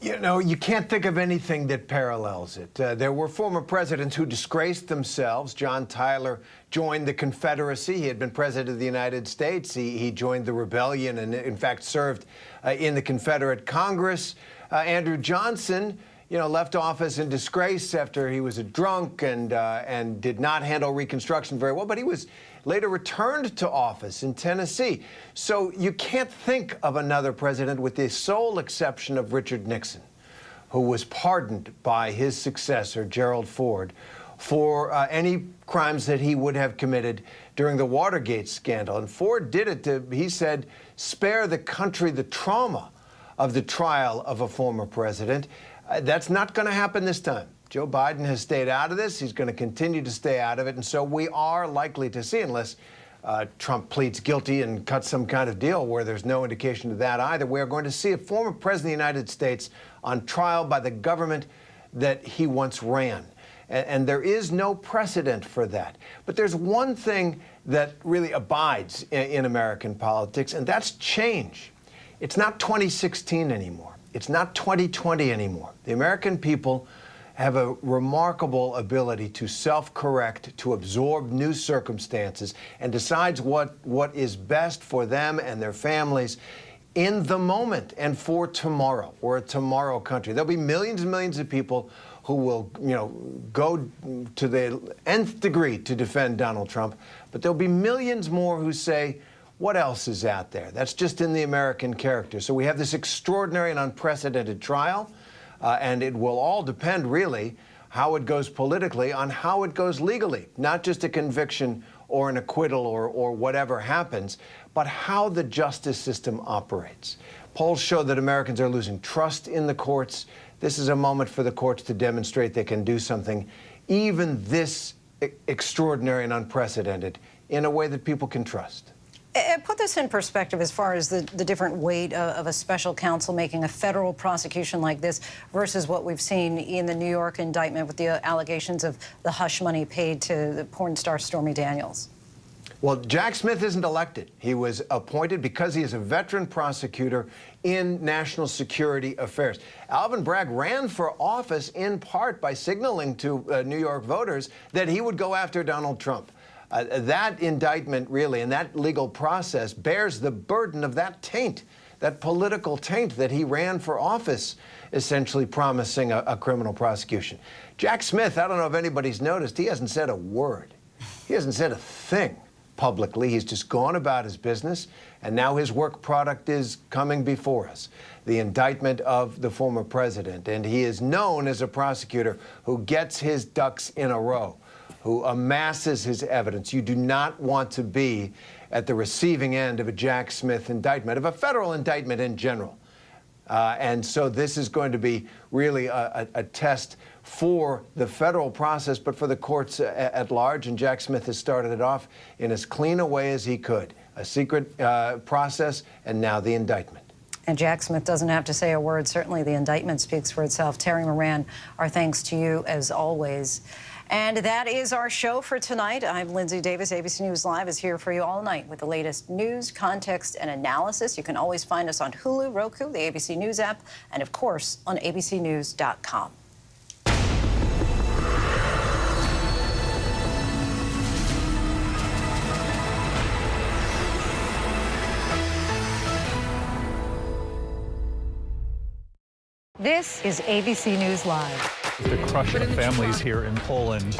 You know, you can't think of anything that parallels it. There were former presidents who disgraced themselves. John Tyler joined the Confederacy. He had been president of the United States. He joined the rebellion and, in fact, served in the Confederate Congress. Andrew Johnson, left office in disgrace after he was a drunk and did not handle Reconstruction very well. But he was later returned to office in Tennessee. So you can't think of another president, with the sole exception of Richard Nixon, who was pardoned by his successor, Gerald Ford, for any crimes that he would have committed during the Watergate scandal. And Ford did it to, he said, spare the country the trauma of the trial of a former president. That's not going to happen this time. Joe Biden has stayed out of this. He's going to continue to stay out of it. And so we are likely to see, unless Trump pleads guilty and cuts some kind of deal where there's no indication of that either, we are going to see a former president of the United States on trial by the government that he once ran. And there is no precedent for that. But there's one thing that really abides in American politics, and that's change. It's not 2016 anymore. It's not 2020 anymore. The American people have a remarkable ability to self-correct, to absorb new circumstances, and decides what is best for them and their families in the moment and for tomorrow. We're a tomorrow country. There'll be millions and millions of people who will, go to the nth degree to defend Donald Trump, but there'll be millions more who say, what else is out there? That's just in the American character. So we have this extraordinary and unprecedented trial, and it will all depend, really, how it goes politically on how it goes legally. Not just a conviction or an acquittal or whatever happens, but how the justice system operates. Polls show that Americans are losing trust in the courts. This is a moment for the courts to demonstrate they can do something, even this extraordinary and unprecedented, in a way that people can trust. Put this in perspective as far as the different weight of a special counsel making a federal prosecution like this versus what we've seen in the New York indictment with the allegations of the hush money paid to the porn star Stormy Daniels. Well, Jack Smith isn't elected. He was appointed because he is a veteran prosecutor in national security affairs. Alvin Bragg ran for office in part by signaling to New York voters that he would go after Donald Trump. That indictment, really, and that legal process bears the burden of that taint, that political taint that he ran for office, essentially promising a criminal prosecution. Jack Smith, I don't know if anybody's noticed, he hasn't said a word. He hasn't said a thing publicly. He's just gone about his business, and now his work product is coming before us. The indictment of the former president. And he is known as a prosecutor who gets his ducks in a row, who amasses his evidence. You do not want to be at the receiving end of a Jack Smith indictment, of a federal indictment in general. And so this is going to be really a test for the federal process, but for the courts at large. And Jack Smith has started it off in as clean a way as he could. A secret process, and now the indictment. And Jack Smith doesn't have to say a word. Certainly the indictment speaks for itself. Terry Moran, our thanks to you as always. And that is our show for tonight. I'm Lindsay Davis. ABC News Live is here for you all night with the latest news, context, and analysis. You can always find us on Hulu, Roku, the ABC News app, and of course on abcnews.com. This is ABC News Live. The crush of families here in Poland.